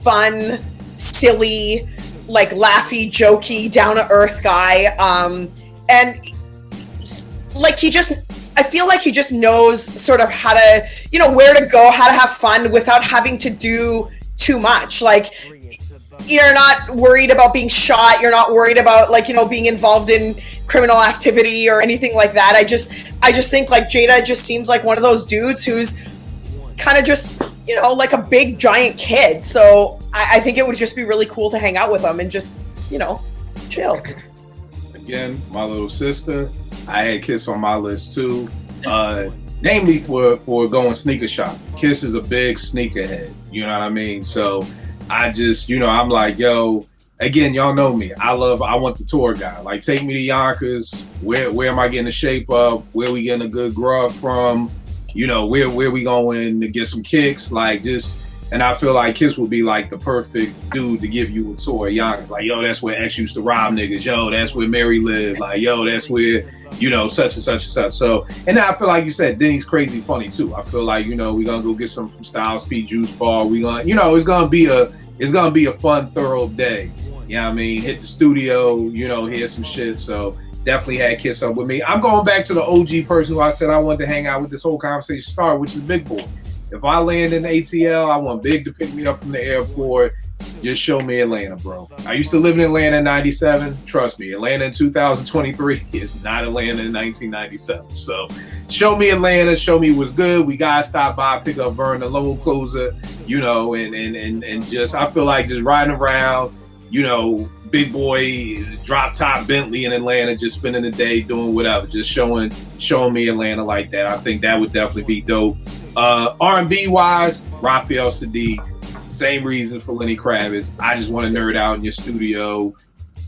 fun, silly, like laughy, jokey, down to earth guy. And like I feel like he just knows sort of how to, where to go, how to have fun without having to do too much. Like, you're not worried about being shot. You're not worried about being involved in criminal activity or anything like that. I just think like Jada just seems like one of those dudes who's kind of just, like a big giant kid. So I think it would just be really cool to hang out with him and just, chill. Again, my little sister. I had Kiss on my list too. Namely for going sneaker shop. Kiss is a big sneakerhead. You know what I mean? So I just, I'm like, yo, again, y'all know me. I want the tour guide. Like, take me to Yonkers. Where am I getting the shape up? Where we getting a good grub from? Where we going to get some kicks? Like, just, and I feel like Kiss would be like the perfect dude to give you a tour of Yonkers. Like, yo, that's where X used to rob niggas. Yo, that's where Mary lived. Like, yo, that's where, such and such and such. So, and then I feel like you said, Denny's crazy funny too. I feel like, we're gonna go get some from Styles P Juice Bar. We gonna, it's gonna be a fun, thorough day. You know what I mean? Hit the studio, hear some shit. So definitely had Kiss up with me. I'm going back to the OG person who I said I wanted to hang out with this whole conversation start, which is Big Boy. If I land in ATL, I want Big to pick me up from the airport. Just show me Atlanta, bro. I used to live in Atlanta in 97. Trust me, Atlanta in 2023 is not Atlanta in 1997. So show me Atlanta, show me what's good. We gotta stop by, pick up Vern, the loan closer, and just, I feel like just riding around, Big Boy, drop top Bentley in Atlanta, just spending the day doing whatever, just showing me Atlanta like that. I think that would definitely be dope. R&B wise, Raphael Sadiq, same reasons for Lenny Kravitz. I just want to nerd out in your studio.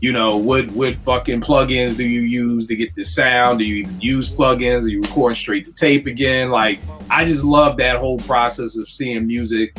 What fucking plugins do you use to get the sound? Do you even use plugins? Are you recording straight to tape again? Like, I just love that whole process of seeing music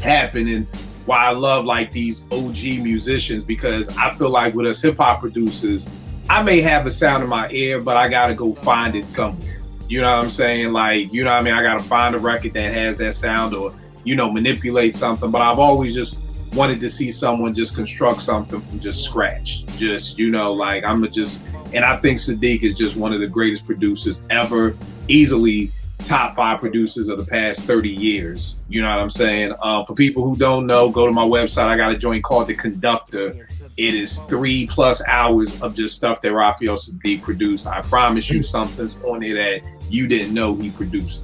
happen, and why I love like these OG musicians, because I feel like with us hip hop producers, I may have a sound in my ear, but I gotta go find it somewhere. You know what I'm saying? Like, I gotta find a record that has that sound, or manipulate something. But I've always just wanted to see someone just construct something from just scratch. Just, and I think Sadiq is just one of the greatest producers ever, easily top 5 producers of the past 30 years. You know what I'm saying? For people who don't know, go to my website. I got a joint called The Conductor. It is 3+ hours of just stuff that Raphael Sadiq produced. I promise you something's on it that you didn't know he produced.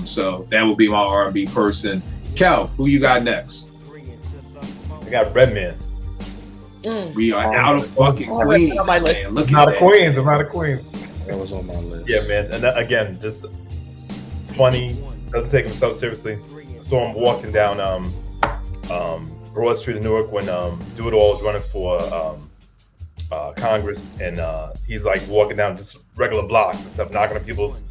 So that would be my R&B person. Kel, who you got next? I got Redman. We are out of fucking Queens. On my list. Man, look I'm at out of Queens. I'm out of Queens. That was on my list. Yeah, man. And again, just funny, doesn't take himself seriously. I saw him walking down Broad Street in Newark when Do It All was running for Congress, and he's like walking down just regular blocks and stuff, knocking on people's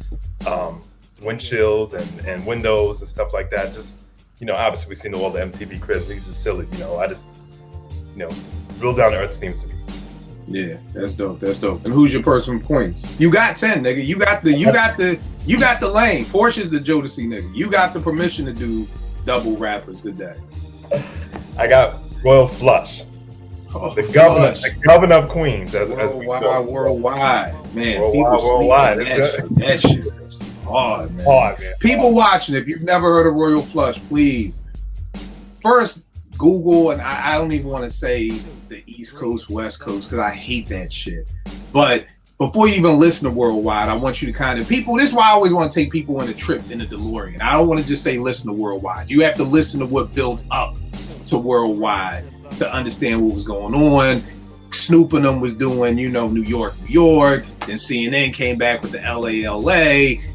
windshields and windows and stuff like that. Just, obviously we've seen all the MTV cribs. He's just silly, I just, real down to earth seems to be. Yeah, that's dope. That's dope. And who's your person points? You got 10, nigga. You got the lane. Portia's the Jodeci nigga. You got the permission to do double rappers today. I got Royal Flush. Oh, the governor of Queens, as we go. Worldwide, man. Worldwide. That shit is hard, man. People watching, if you've never heard of Royal Flush, please first Google, and I don't even want to say the East Coast, West Coast, because I hate that shit. But before you even listen to Worldwide, I want you to kind of this is why I always want to take people on a trip in the DeLorean. I don't want to just say listen to Worldwide. You have to listen to what built up to Worldwide to understand what was going on. Snoop and them was doing, New York. Then CNN came back with the LA.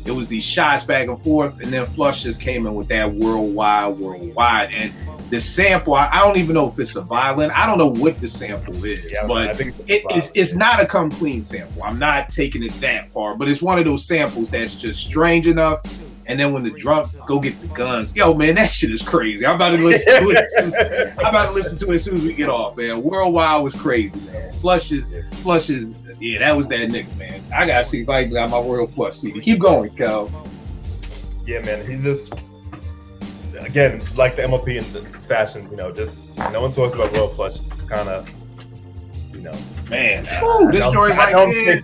It was these shots back and forth, and then Flush just came in with that worldwide. And the sample, I don't even know if it's a violin. I don't know what the sample is, but I think it's not a come clean sample. I'm not taking it that far, but it's one of those samples that's just strange enough. And then when the drum go get the guns, yo man, that shit is crazy. I'm about to listen to it. As soon as we get off, man. Worldwide was crazy, man. Flush is. Yeah, that was that nigga, man. I gotta see if I got my Royal Flush CD. Keep going, Cal. Yeah, man. He's just, again, like the MLP in the fashion, just no one talks about Royal Flush. It's kind of, man. This story right here.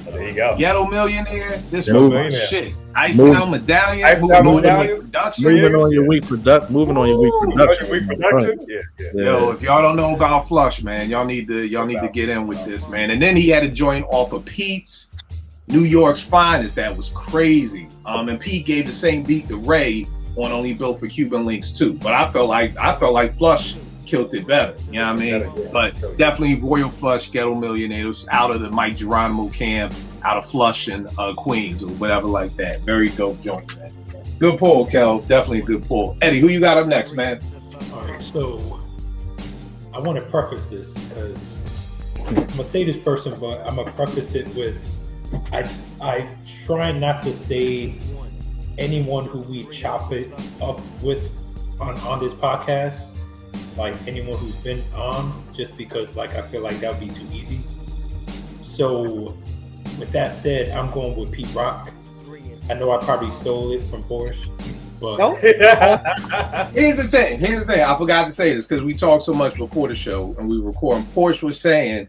There you go. Ghetto Millionaire. This was my shit. Ice Down Medallion. Moving on your week production. Yeah. Yo, if y'all don't know about Flush, man, y'all need to get in with this, man. And then he had a joint off of Pete's, New York's Finest. That was crazy. And Pete gave the same beat to Ray on Only Built for Cuban Links too. But I felt like Flush killed it better. You know what I mean? But definitely Royal Flush, Ghetto Millionaires, out of the Mike Geronimo camp, out of Flushing, Queens or whatever like that. Very dope joint, man. Good pull, Kel. Definitely a good pull. Eddie, who you got up next, man? All right, so I want to preface this because I'm gonna say this person, but I'm gonna preface it with I try not to say anyone who we chop it up with on this podcast, like anyone who's been on, just because I feel like that would be too easy. So with that said, I'm going with Pete Rock. I know I probably stole it from Porsche, but no. Here's the thing. I forgot to say this because we talked so much before the show and we were recording. Porsche was saying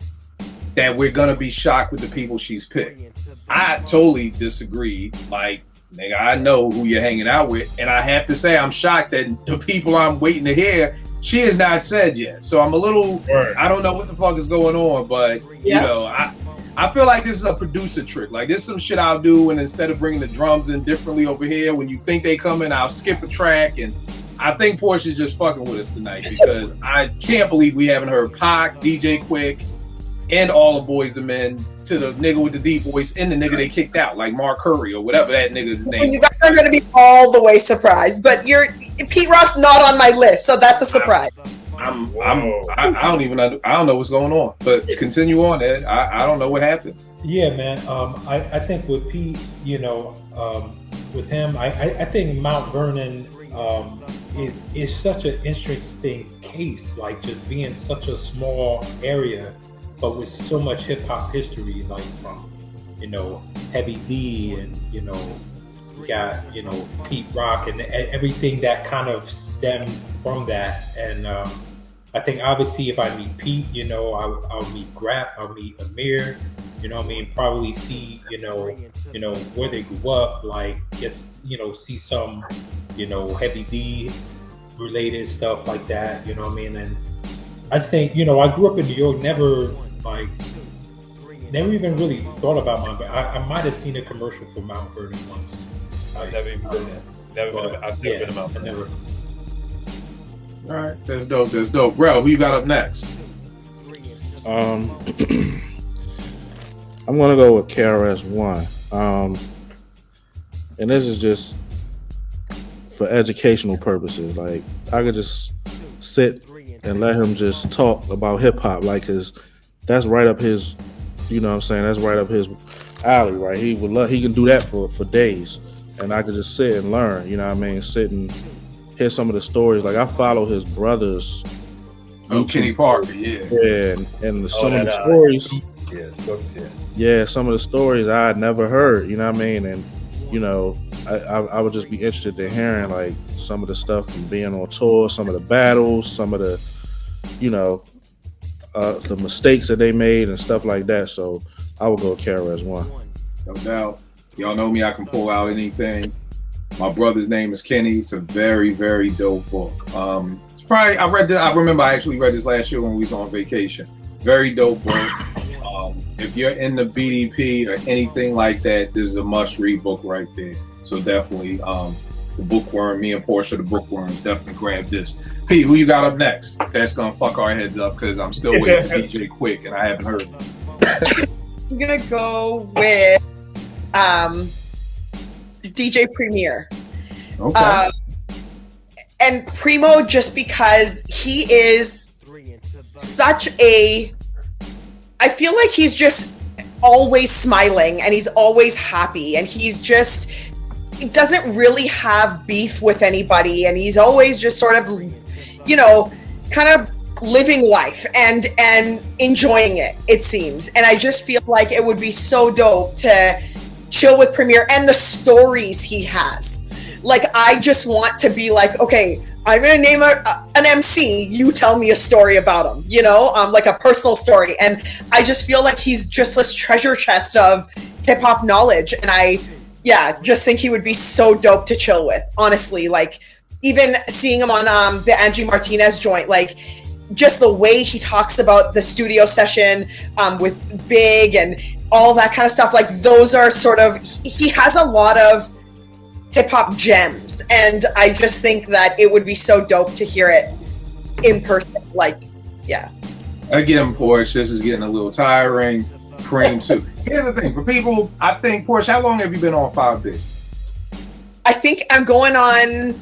that we're gonna be shocked with the people she's picked. I totally disagree. Nigga, I know who you're hanging out with, and I have to say I'm shocked that the people I'm waiting to hear, she has not said yet. So I'm a little, I don't know what the fuck is going on, but I feel like this is a producer trick. This is some shit I'll do, and instead of bringing the drums in differently over here, when you think they come in, I'll skip a track. And I think Portia's just fucking with us tonight because I can't believe we haven't heard Pac, DJ Quick, and all the Boys the Men to the nigga with the deep voice and the nigga they kicked out, like Mark Curry or whatever that nigga's name. You guys are going to be all the way surprised, but Pete Rock's not on my list, so that's a surprise. I don't know what's going on, but continue on, Ed. I don't know what happened. Yeah, man. I think with Pete, with him, I think Mount Vernon is such an interesting case, just being such a small area, but with so much hip hop history, from Heavy D and we got Pete Rock and everything that kind of stemmed from that. And I think obviously if I meet Pete, I'll meet Grap, I'll meet Amir, probably see where they grew up, see some Heavy D related stuff like that, and I think I grew up in New York, never even really thought about Mount Vernon. I might have seen a commercial for Mount Vernon once. I've never even been there. I've never been to Mount Vernon. All right, that's dope. Bro, who you got up next? I'm gonna go with KRS-One. And this is just for educational purposes. Like I could just sit and let him just talk about hip hop, like, cause that's right up his, you know what I'm saying? That's right up his alley, right? He can do that for days, and I could just sit and learn, you know what I mean? Sit and hear some of the stories. Like I follow his brothers. Kenny Parker, yeah. And some of the stories. Some of the stories I had never heard, you know what I mean? And, you know, I would just be interested in hearing like some of the stuff from being on tour, some of the battles, some of the, you know, the mistakes that they made and stuff like that. So I would go KRS-One. No doubt. Y'all know me, I can pull out anything. My brother's name is Kenny. It's a very, very dope book. It's probably, I remember I actually read this last year when we was on vacation. Very dope book. If you're in the BDP or anything like that, this is a must-read book right there. So definitely, the Bookworm, me and Portia, the Bookworms, definitely grab this. Pete, who you got up next? That's gonna fuck our heads up because I'm still waiting for DJ Quick and I haven't heard him. I'm gonna go with DJ Premier. Okay. And Primo, just because he is such a, I feel like he's just always smiling and he's always happy and he doesn't really have beef with anybody and he's always just sort of, you know, kind of living life and enjoying it seems. And I just feel like it would be so dope to chill with Premier and the stories he has. Like, I just want to be like, okay, I'm going to name an MC, you tell me a story about him, you know, like a personal story. And I just feel like he's just this treasure chest of hip hop knowledge. And I just think he would be so dope to chill with, honestly. Like, even seeing him on the Angie Martinez joint, like, just the way he talks about the studio session with Big and all that kind of stuff, like, those are sort of, he has a lot of hip-hop gems, and I just think that it would be so dope to hear it in person. Like, yeah. Again, Porsche, this is getting a little tiring. Cream too. Here's the thing, for people, I think, Porsche, how long have you been on 5B? I think I'm going on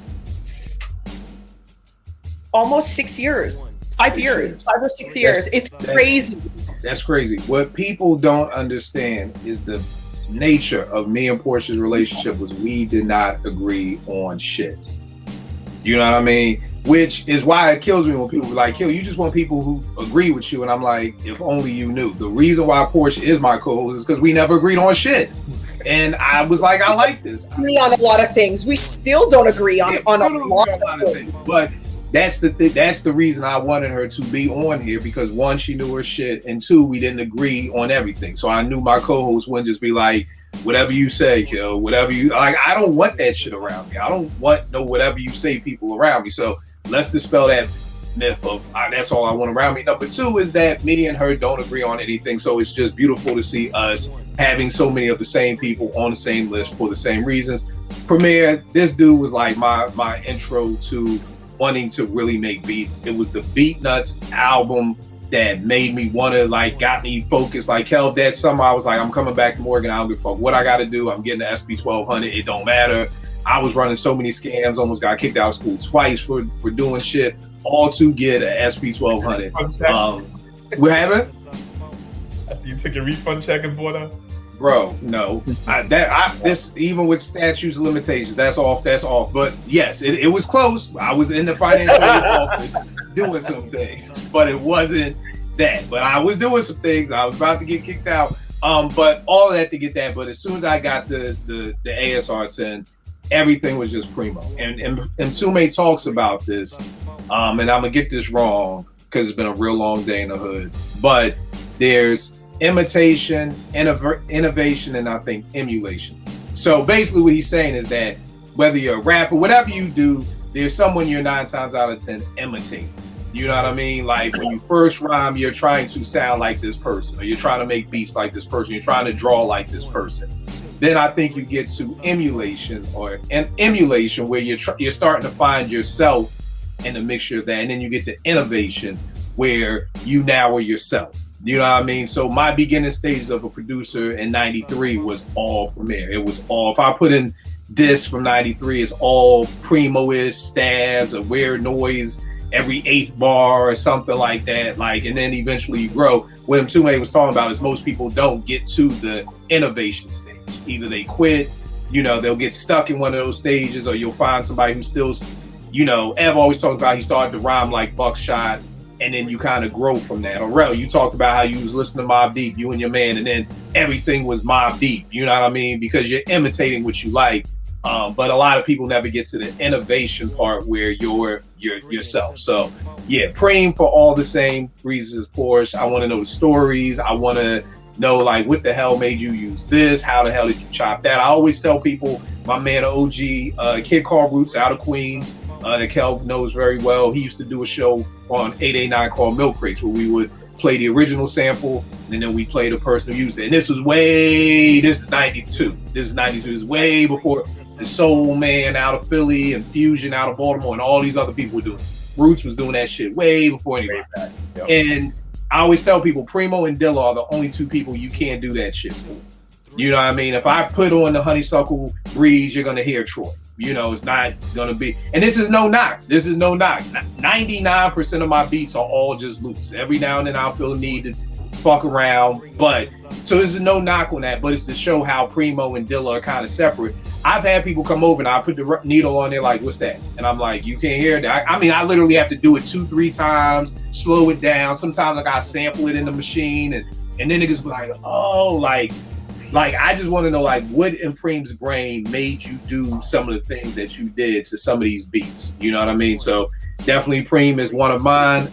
almost 6 years. 5 years. 5 or 6 years. It's crazy. That's crazy. What people don't understand is the nature of me and Portia's relationship was we did not agree on shit. You know what I mean? Which is why it kills me when people are like, "Kill, you just want people who agree with you." And I'm like, if only you knew. The reason why Portia is my co-host is because we never agreed on shit. And I was like, I like this. Agree on a lot of things. We still don't agree on a lot of things. But that's the reason I wanted her to be on here, because one, she knew her shit, and two, we didn't agree on everything. So I knew my co-host wouldn't just be like, whatever you say, Kill, whatever you like. I don't want that shit around me. I don't want no whatever you say people around me. So let's dispel that myth of that's all I want around me. Number two is that me and her don't agree on anything. So it's just beautiful to see us having so many of the same people on the same list for the same reasons. Premier, this dude was like my intro to wanting to really make beats. It was the Beat Nuts album that made me want to, like, got me focused. Like, hell, that summer I was like, I'm coming back to Morgan. I don't give a fuck what I got to do. I'm getting the SP1200. It don't matter. I was running so many scams, almost got kicked out of school twice for doing shit, all to get an SP1200. What happened? I see you took your refund check and bought a. Bro, no. This, even with statutes of limitations, that's off. But yes, it was close. I was in the financial office doing some things, but it wasn't that. But I was doing some things. I was about to get kicked out. But all of that to get that. But as soon as I got the ASR 10, everything was just primo. And Tume talks about this, and I'm gonna get this wrong because it's been a real long day in the hood. But there's imitation, innovation, and I think emulation. So basically what he's saying is that whether you're a rapper, whatever you do, there's someone you're 9 times out of 10 imitating. You know what I mean? Like, when you first rhyme, you're trying to sound like this person, or you're trying to make beats like this person, you're trying to draw like this person. Then I think you get to emulation, or an emulation where you're starting to find yourself in the mixture of that. And then you get to innovation where you now are yourself. You know what I mean? So my beginning stages of a producer in 93 was all Premier. It was all, if I put in disc from '93 is all Primo-ish stabs, a weird noise every 8th bar or something like that. Like, and then eventually you grow. What Mtume was talking about is most people don't get to the innovation stage. Either they quit, they'll get stuck in one of those stages, or you'll find somebody who's still, Ev always talked about he started to rhyme like Buckshot, and then you kind of grow from that. Or Rel, you talked about how you was listening to Mobb Deep, you and your man, and then everything was Mobb Deep, you know what I mean? Because you're imitating what you like. But a lot of people never get to the innovation part where you're yourself. So yeah, Preem for all the same reasons as Porsche. I want to know the stories. I want to know, like, what the hell made you use this? How the hell did you chop that? I always tell people, my man OG, Kid called Roots out of Queens, that Kel knows very well. He used to do a show on 889 called Milk Crates, where we would play the original sample, and then we play the person who used it. And this is 92. This is way before the Soul Man out of Philly and Fusion out of Baltimore and all these other people were doing it. Roots was doing that shit way before anybody. Yep. And I always tell people, Primo and Dilla are the only two people you can't do that shit for. You know what I mean? If I put on the Honeysuckle Breeze, you're going to hear Troy. It's not going to be. And this is no knock. 99% of my beats are all just loops. Every now and then I'll feel the need to fuck around. But so this is no knock on that, but it's to show how Primo and Dilla are kind of separate. I've had people come over and I put the needle on there like, what's that? And I'm like, you can't hear that. I mean, I literally have to do it 2-3 times, slow it down. Sometimes I gotta sample it in the machine, and then niggas be like, oh, like I just want to know, like, what in Preem's brain made you do some of the things that you did to some of these beats? You know what I mean? So definitely Preem is one of mine.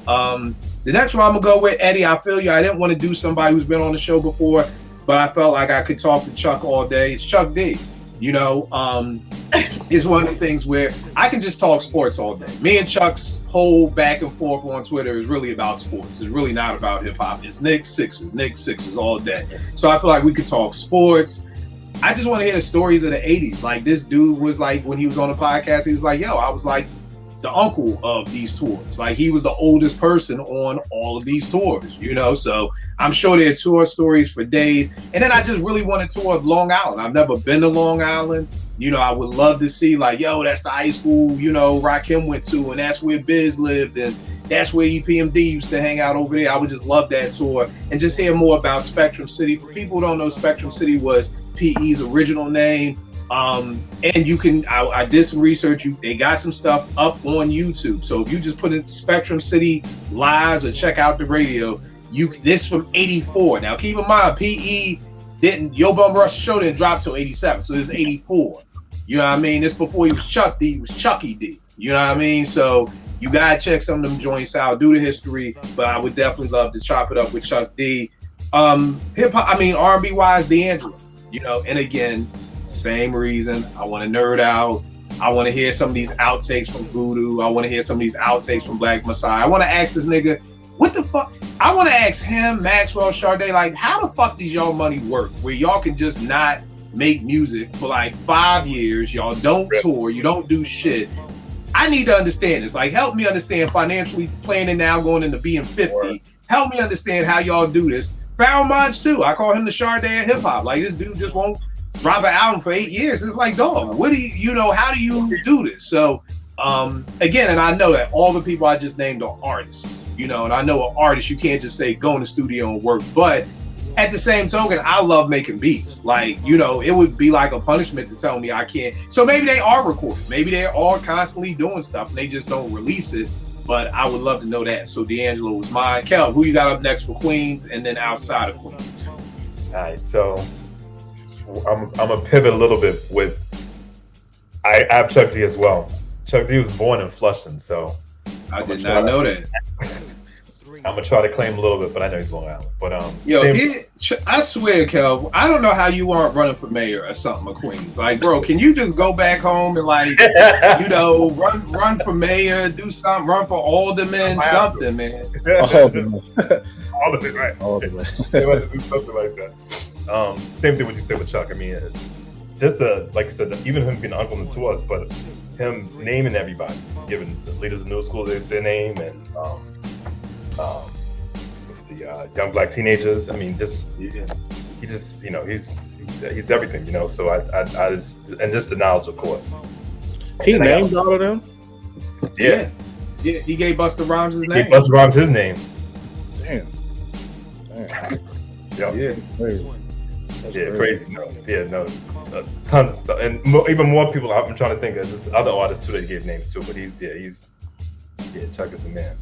The next one I'm gonna go with Eddie. I feel you. I didn't want to do somebody who's been on the show before, but I felt like I could talk to Chuck all day. It's Chuck D. It's one of the things where I can just talk sports all day. Me and Chuck's whole back and forth on Twitter is really about sports. It's really not about hip hop. It's Knicks Sixers all day. So I feel like we could talk sports. I just want to hear the stories of the 80s. Like, this dude was like, when he was on the podcast, he was like, yo, I was like the uncle of these tours. Like, he was the oldest person on all of these tours, so I'm sure there are tour stories for days. And then I just really want to tour of Long Island. I've never been to Long Island. I would love to see, like, yo, that's the high school, Rakim went to, and that's where Biz lived, and that's where EPMD used to hang out over there. I would just love that tour and just hear more about Spectrum City. For people who don't know, Spectrum City was PE's original name. And you can, I did some research. They got some stuff up on YouTube. So if you just put in Spectrum City Lives or check out the radio, this from 84. Now keep in mind, PE Yo Bum Rush show didn't drop till 87. So this is 84. You know what I mean? This before he was Chuck D, he was Chucky D. You know what I mean? So you gotta check some of them joints out, do the history, but I would definitely love to chop it up with Chuck D. Hip hop, R&B wise, D'Angelo. And again, same reason. I want to nerd out. I want to hear some of these outtakes from Voodoo. I want to hear some of these outtakes from Black Messiah. I want to ask this nigga, what the fuck? I want to ask him, Maxwell, Sade, like, how the fuck does y'all money work? Where y'all can just not make music for like 5 years. Y'all don't tour. You don't do shit. I need to understand this. Like, help me understand financially planning now going into being 50. Help me understand how y'all do this. Pharoahe Monch too. I call him the Sade of hip hop. Like, this dude just won't drop an album for 8 years. It's like, dog, what do you how do you do this? So again, and I know that all the people I just named are artists, and I know an artist, you can't just say go in the studio and work, but at the same token, I love making beats. Like, it would be like a punishment to tell me I can't. So maybe they are recording, maybe they are constantly doing stuff and they just don't release it, but I would love to know that. So D'Angelo was mine. Kel, who you got up next for Queens and then outside of Queens? All right, so I'm gonna pivot a little bit with. I have Chuck D as well. Chuck D was born in Flushing, so I did not know that. I'm gonna try to claim a little bit, but I know he's Long Island. But I swear, Kel, I don't know how you aren't running for mayor or something of Queens. Like, bro, can you just go back home and run for mayor, do something, run for alderman, something, man. Alderman, right? Alderman. They might do something like that. Same thing what you said with Chuck. I mean, just like you said, even him being uncle to us, but him naming everybody, giving the leaders of middle school their name, and what's the young black teenagers. I mean, he just he's he's everything, you know. So I just, and just the knowledge, of course. He named all of them. Yeah. He gave Busta Rhymes his He name. gave Busta Rhymes his name. Damn. Yep. Yeah. Crazy. Crazy. No, tons of stuff, and even more people. I'm trying to think of there's other artists too that he gave names to, but he's Chuck is the man.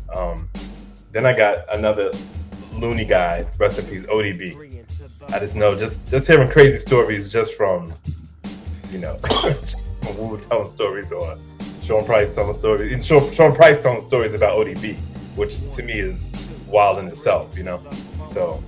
Then I got another loony guy, rest in peace, ODB. I just know, just hearing crazy stories just from, you know, from Wu telling stories or Sean Price telling stories. And Sean Price telling stories about ODB, which to me is wild in itself, you know. So,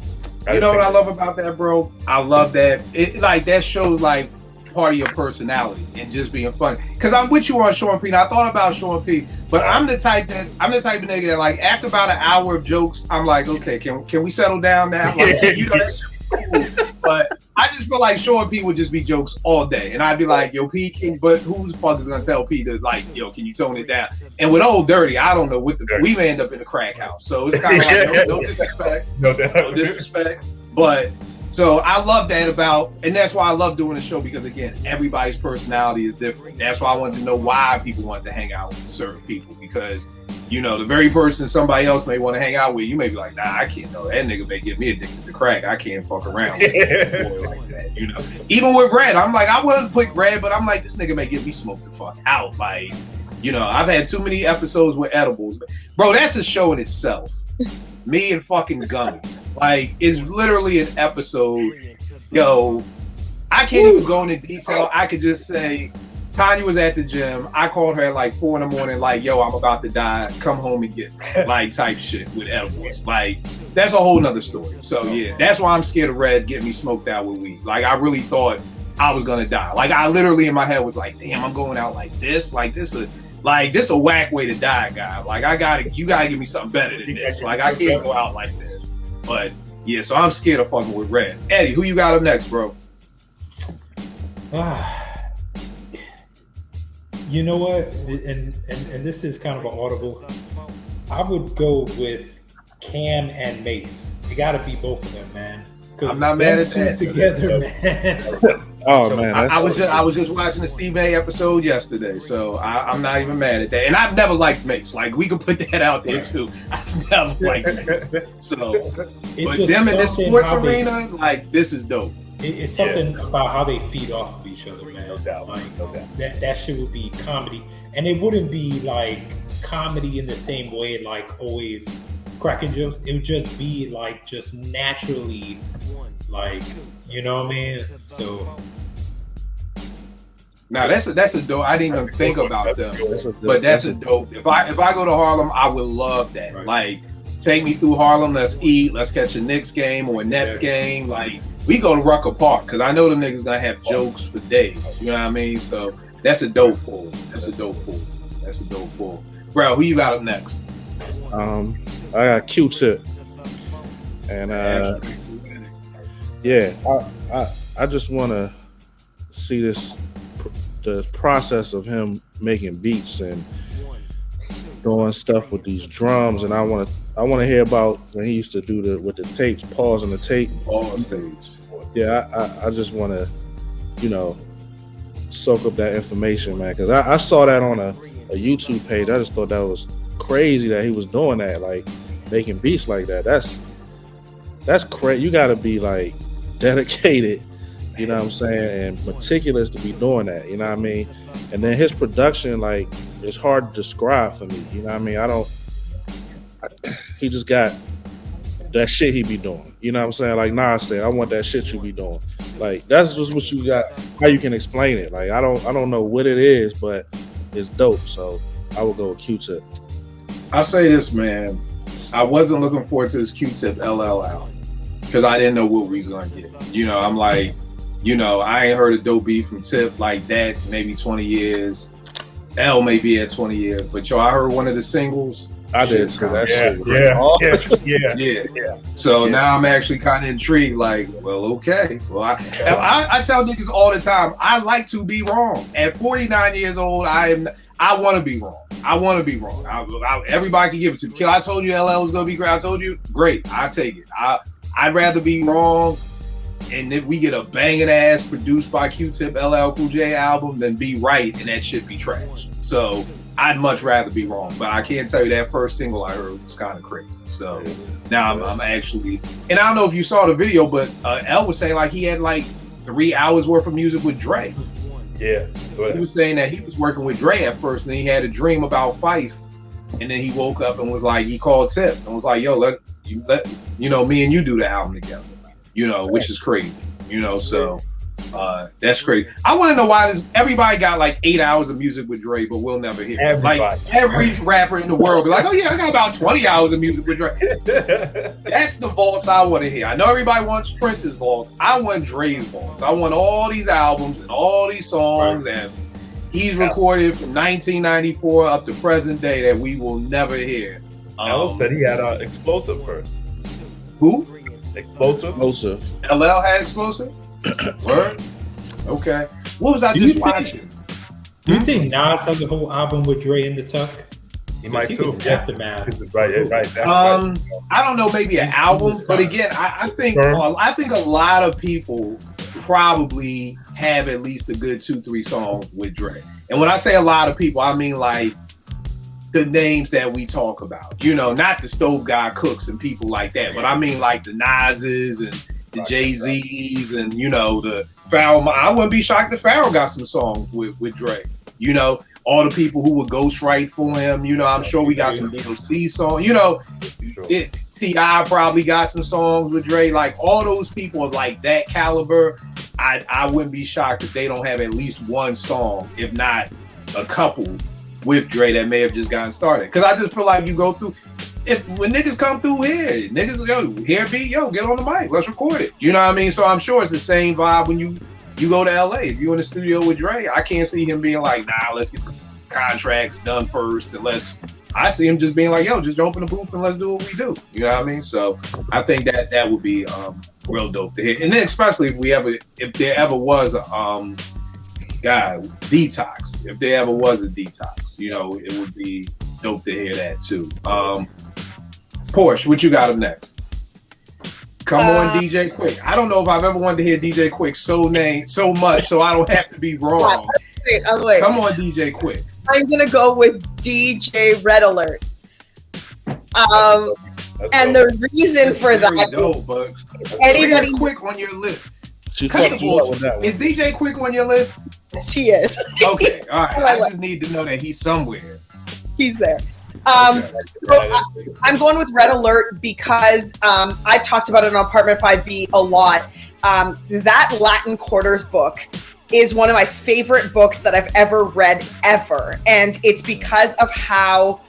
You know what I love about that, bro? I love that. It like that shows like part of your personality and just being funny. Cause I'm with you on Sean P. Now, I thought about Sean P. But I'm the type of nigga that like after about an hour of jokes, I'm like, okay, can we settle down now? Like, you know, that shit was cool. But I just feel like Sean P would just be jokes all day. And I'd be like, yo, P, but who the fuck is gonna tell P to like, yo, can you tone it down? And with Old Dirty, I don't know what we may end up in a crack house. So it's kind of like no disrespect. No disrespect. But so I love that and that's why I love doing the show, because again, everybody's personality is different. That's why I wanted to know why people wanted to hang out with certain people, because you know, the very person somebody else may want to hang out with, you may be like, nah, I can't know. That nigga may get me addicted to crack. I can't fuck around with a boy like that, you know. Even with Red, I'm like, I wouldn't put Red, but I'm like, this nigga may get me smoked the fuck out. Like, you know, I've had too many episodes with edibles. Bro, that's a show in itself. Me and fucking gummies. Like, it's literally an episode. Yo, I can't even go into detail. I could just say, Tanya was at the gym. I called her at like 4 a.m, like, yo, I'm about to die. Come home and get me. Like, type shit with edibles. Like, that's a whole nother story. So, yeah, that's why I'm scared of Red getting me smoked out with weed. Like, I really thought I was going to die. Like, I literally in my head was like, damn, I'm going out like this? Like, this a whack way to die, guy. Like, you gotta give me something better than this. Like, I can't go out like this. But, yeah, so I'm scared of fucking with Red. Eddie, who you got up next, bro? You know what? And this is kind of an audible. I would go with Cam and Mace. You got to be both of them, man. I'm not mad at that. Together, man. Oh man, I was just watching the Stephen A. episode yesterday, so I'm not even mad at that. And I've never liked Mace. Like, we can put that out there too. I've never liked Mace. So, but them in this sports arena, like, this is dope. It's something about how they feed off of each other, man. No doubt. That shit would be comedy, and it wouldn't be like comedy in the same way, like always cracking jokes. It would just be like just naturally, like, you know what I mean? So. Now that's a dope. I didn't even think about them, but that's a dope. If I go to Harlem, I would love that. Right. Like, take me through Harlem. Let's eat. Let's catch a Knicks game or a Nets game. Like, we go to Rucker Park, because I know them niggas gonna have jokes for days. You know what I mean? So that's a dope pull. That's a dope pull. Bro, who you got up next? I got Q-Tip, and I just want to see the process of him making beats and doing stuff with these drums, and I want to hear about when he used to do with the tapes, pausing the tape. Pause tapes. Yeah, I just want to, you know, soak up that information, man, because I saw that on a YouTube page. I just thought that was crazy that he was doing that, like making beats like that. That's crazy. You got to be like dedicated, you know what I'm saying, and meticulous to be doing that, you know what I mean? And then his production, like, it's hard to describe for me, you know what I mean? He just got that shit he be doing, you know what I'm saying? Like Nas said, I want that shit you be doing. Like, that's just what you got, how you can explain it. Like, I don't know what it is, but it's dope. So I would go with Q-Tip. I'll say this, man. I wasn't looking forward to this Q-Tip LL album, because I didn't know what we was gonna get. You know, I'm like, you know, I ain't heard a dope beat from Tip like that maybe 20 years. L may be at 20 years, but yo, I heard one of the singles. I did. Yeah. So now I'm actually kind of intrigued. Like, well, okay. Well, I tell niggas all the time, I like to be wrong. At 49 years old, I want to be wrong. Everybody can give it to me. Kill, I told you LL was gonna be great. I told you, great. I take it. I'd rather be wrong and if we get a banging ass produced by Q-Tip LL Cool J album, then be right and that shit be trash. So I'd much rather be wrong, but I can't tell you that first single I heard was kind of crazy. So now I'm actually, and I don't know if you saw the video, but L was saying like he had like 3 hours worth of music with Dre. Yeah, so he was saying that he was working with Dre at first, and he had a dream about Phife, and then he woke up and was like, he called Tip and was like, "Yo, let me and you do the album together," which is crazy, So that's crazy. I want to know why everybody got like 8 hours of music with Dre, but we'll never hear it. Like every rapper in the world be like, "Oh yeah, I got about 20 hours of music with Dre." That's the vaults I want to hear. I know everybody wants Prince's vaults. I want Dre's vaults. I want all these albums and all these songs that he's recorded from 1994 up to present day that we will never hear. L said he had Explosive first. Who? Explosive. LL had Explosive? Word? Okay. What was I just watching? Do you think Nas has a whole album with Dre in the tuck? He might too. Aftermath. Right. I don't know, maybe an album, but again, I think a lot of people probably have at least a good 2-3 songs with Dre. And when I say a lot of people, I mean like the names that we talk about. Not the Stove God Cooks and people like that, but I mean like the Nas's and the Jay-Z's and the Pharoah. I wouldn't be shocked if Pharoah got some songs with Dre. All the people who would ghostwrite for him. I'm sure we got some DOC songs. T.I. probably got some songs with Dre. Like all those people of like that caliber, I wouldn't be shocked if they don't have at least one song, if not a couple, with Dre that may have just gotten started. Because I just feel like you go through. When niggas come through here, get on the mic, let's record it. You know what I mean? So I'm sure it's the same vibe when you go to LA. If you're in the studio with Dre, I can't see him being like, nah, let's get the contracts done first. I see him just being like, yo, just jump in the booth and let's do what we do. You know what I mean? So I think that would be real dope to hear. And then especially if there ever was a Detox. If there ever was a Detox, it would be dope to hear that too. Porsche, what you got up next? Come on, DJ Quick. I don't know if I've ever wanted to hear DJ Quick so much, so I don't have to be wrong. Wait. Come on, DJ Quick. I'm gonna go with DJ Red Alert. And the reason for that, dope, but anybody Quick on your list. Is DJ Quick on your list? Yes, he is. Okay, all right. I just need to know that he's somewhere. He's there. I'm going with Red Alert because I've talked about it on Apartment 5B a lot. That Latin Quarters book is one of my favorite books that I've ever read ever. And it's because of how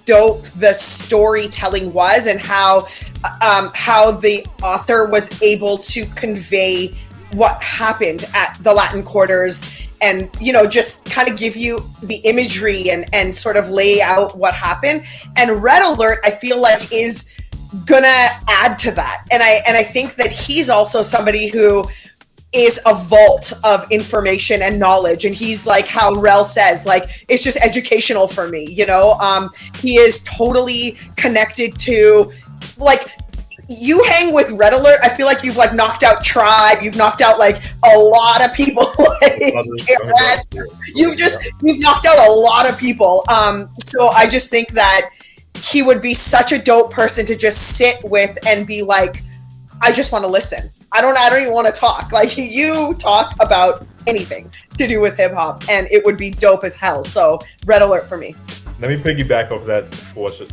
dope the storytelling was and how the author was able to convey what happened at the Latin Quarters and, just kind of give you the imagery and sort of lay out what happened. And Red Alert, I feel like, is gonna add to that. And I think that he's also somebody who is a vault of information and knowledge. And he's like how Rel says, like, it's just educational for me, he is totally connected to, like, you hang with Red Alert, I feel like you've like knocked out Tribe, you've knocked out like a lot of people, you've knocked out a lot of people. So I just think that he would be such a dope person to just sit with and be like, I just want to listen. I don't even want to talk. Like, you talk about anything to do with hip hop and it would be dope as hell. So Red Alert for me. Let me piggyback off that.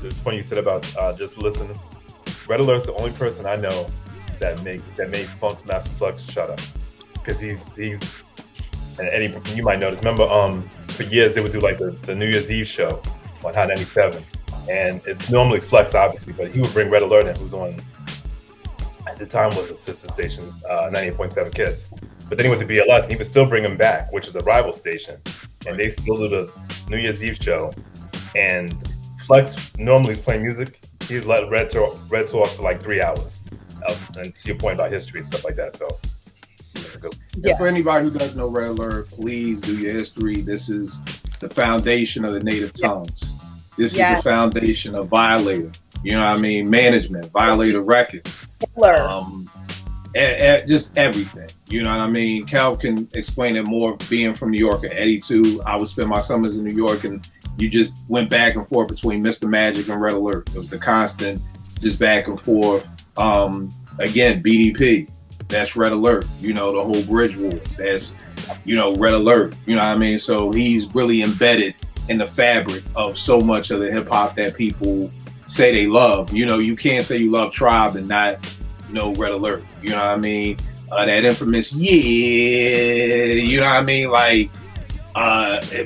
It's funny you said about just listening. Red Alert's the only person I know that made Funk's Master Flex shut up, because he's and Eddie, you might notice. Remember, for years they would do like the New Year's Eve show on Hot 97, and it's normally Flex obviously, but he would bring Red Alert in, who's on at the time was a sister station, 98.7 Kiss. But then he went to BLS, and he would still bring him back, which is a rival station, and they still do the New Year's Eve show. And Flex normally is playing music. He's let Red talk for like 3 hours, and to your point about history and stuff like that. So, yeah. For anybody who doesn't know Red Alert, please do your history. This is the foundation of the native tongues. This is the foundation of Violator. You know what I mean? Management, Violator Records. just everything. You know what I mean? Cal can explain it more, being from New York, and Eddie too. I would spend my summers in New York, and you just went back and forth between Mr. Magic and Red Alert. It was the constant, just back and forth. Again, BDP, that's Red Alert. You know, the whole Bridge Wars, that's, you know, Red Alert. You know what I mean? So he's really embedded in the fabric of so much of the hip hop that people say they love. You know, you can't say you love Tribe and not know Red Alert. You know what I mean? That infamous, you know what I mean? Like,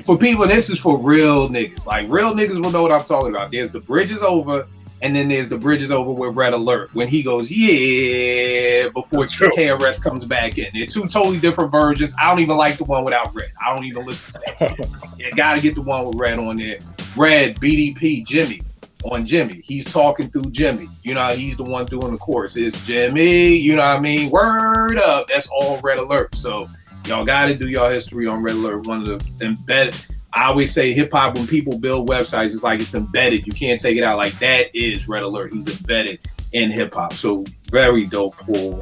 for people, this is for real niggas. Like, real niggas will know what I'm talking about. There's the Bridge Is Over, and then there's the Bridge Is Over with Red Alert, when he goes, before KRS comes back in. They're two totally different versions. I don't even like the one without Red. I don't even listen to that. You gotta get the one with Red on there. Red, BDP, Jimmy. On Jimmy, he's talking through Jimmy. You know, he's the one doing the chorus. It's Jimmy, you know what I mean? Word up. That's all Red Alert. So y'all got to do y'all history on Red Alert. One of the embedded. I always say hip hop, when people build websites, it's like it's embedded. You can't take it out. Like, that is Red Alert. He's embedded in hip hop. So very dope, Paul.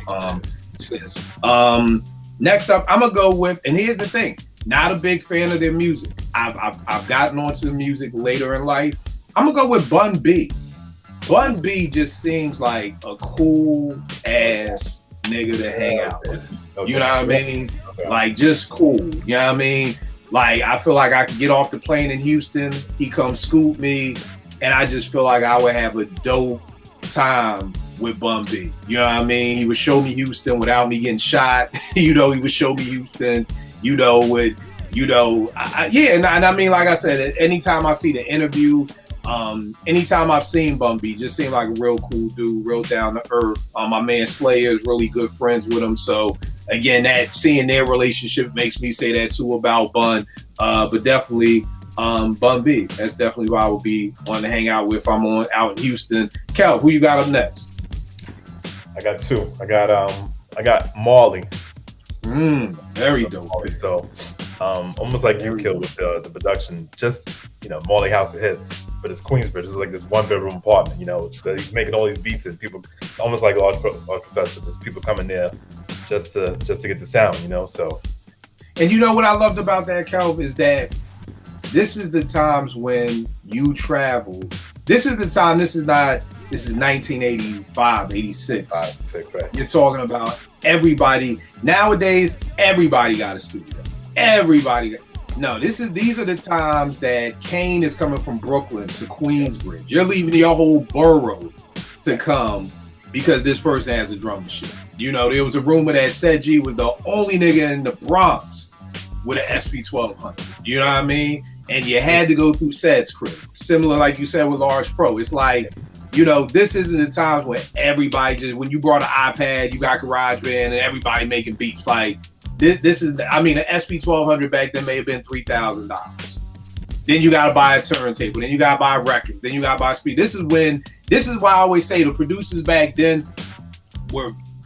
Next up, I'm gonna go with, and here's the thing: not a big fan of their music. I've gotten onto the music later in life. I'm gonna go with Bun B. Bun B just seems like a cool ass nigga to hang out with. You know what I mean? Like, just cool. You know what I mean? Like, I feel like I could get off the plane in Houston, he come scoop me, and I just feel like I would have a dope time with Bun B. You know what I mean? He would show me Houston without me getting shot. You know, he would show me Houston, you know, with, you know, and I mean, like I said, anytime I see the interview, anytime I've seen Bun B, just seemed like a real cool dude, real down to earth. My man Slayer is really good friends with him. So again, that seeing their relationship makes me say that too about Bun. But definitely Bun B. That's definitely who I would be wanting to hang out with if I'm out in Houston. Kel, who you got up next? I got two. I got Marley. Very dope. Marley, so almost like you killed with the production. Just, you know, Marley House of Hits, but it's Queensbridge. It's like this 1-bedroom apartment. You know, he's making all these beats, and people, almost like Large Professor, just people coming there just to get the sound. You know, so. And you know what I loved about that, Kel, is that this is the times when you travel. This is the time. This is 1985, 86. Right. You're talking about everybody. Nowadays, everybody got a studio. Everybody. No, these are the times that Kane is coming from Brooklyn to Queensbridge. You're leaving your whole borough to come because this person has a drum machine. You know, there was a rumor that Seji was the only nigga in the Bronx with an SP1200. You know what I mean? And you had to go through Sed's crib. Similar, like you said, with Large Pro. It's like, you know, this isn't the times where everybody just, when you brought an iPad, you got GarageBand, and everybody making beats. Like, this is, I mean, an SP1200 back then may have been $3,000. Then you got to buy a turntable. Then you got to buy records. Then you got to buy speed. This is why I always say the producers back then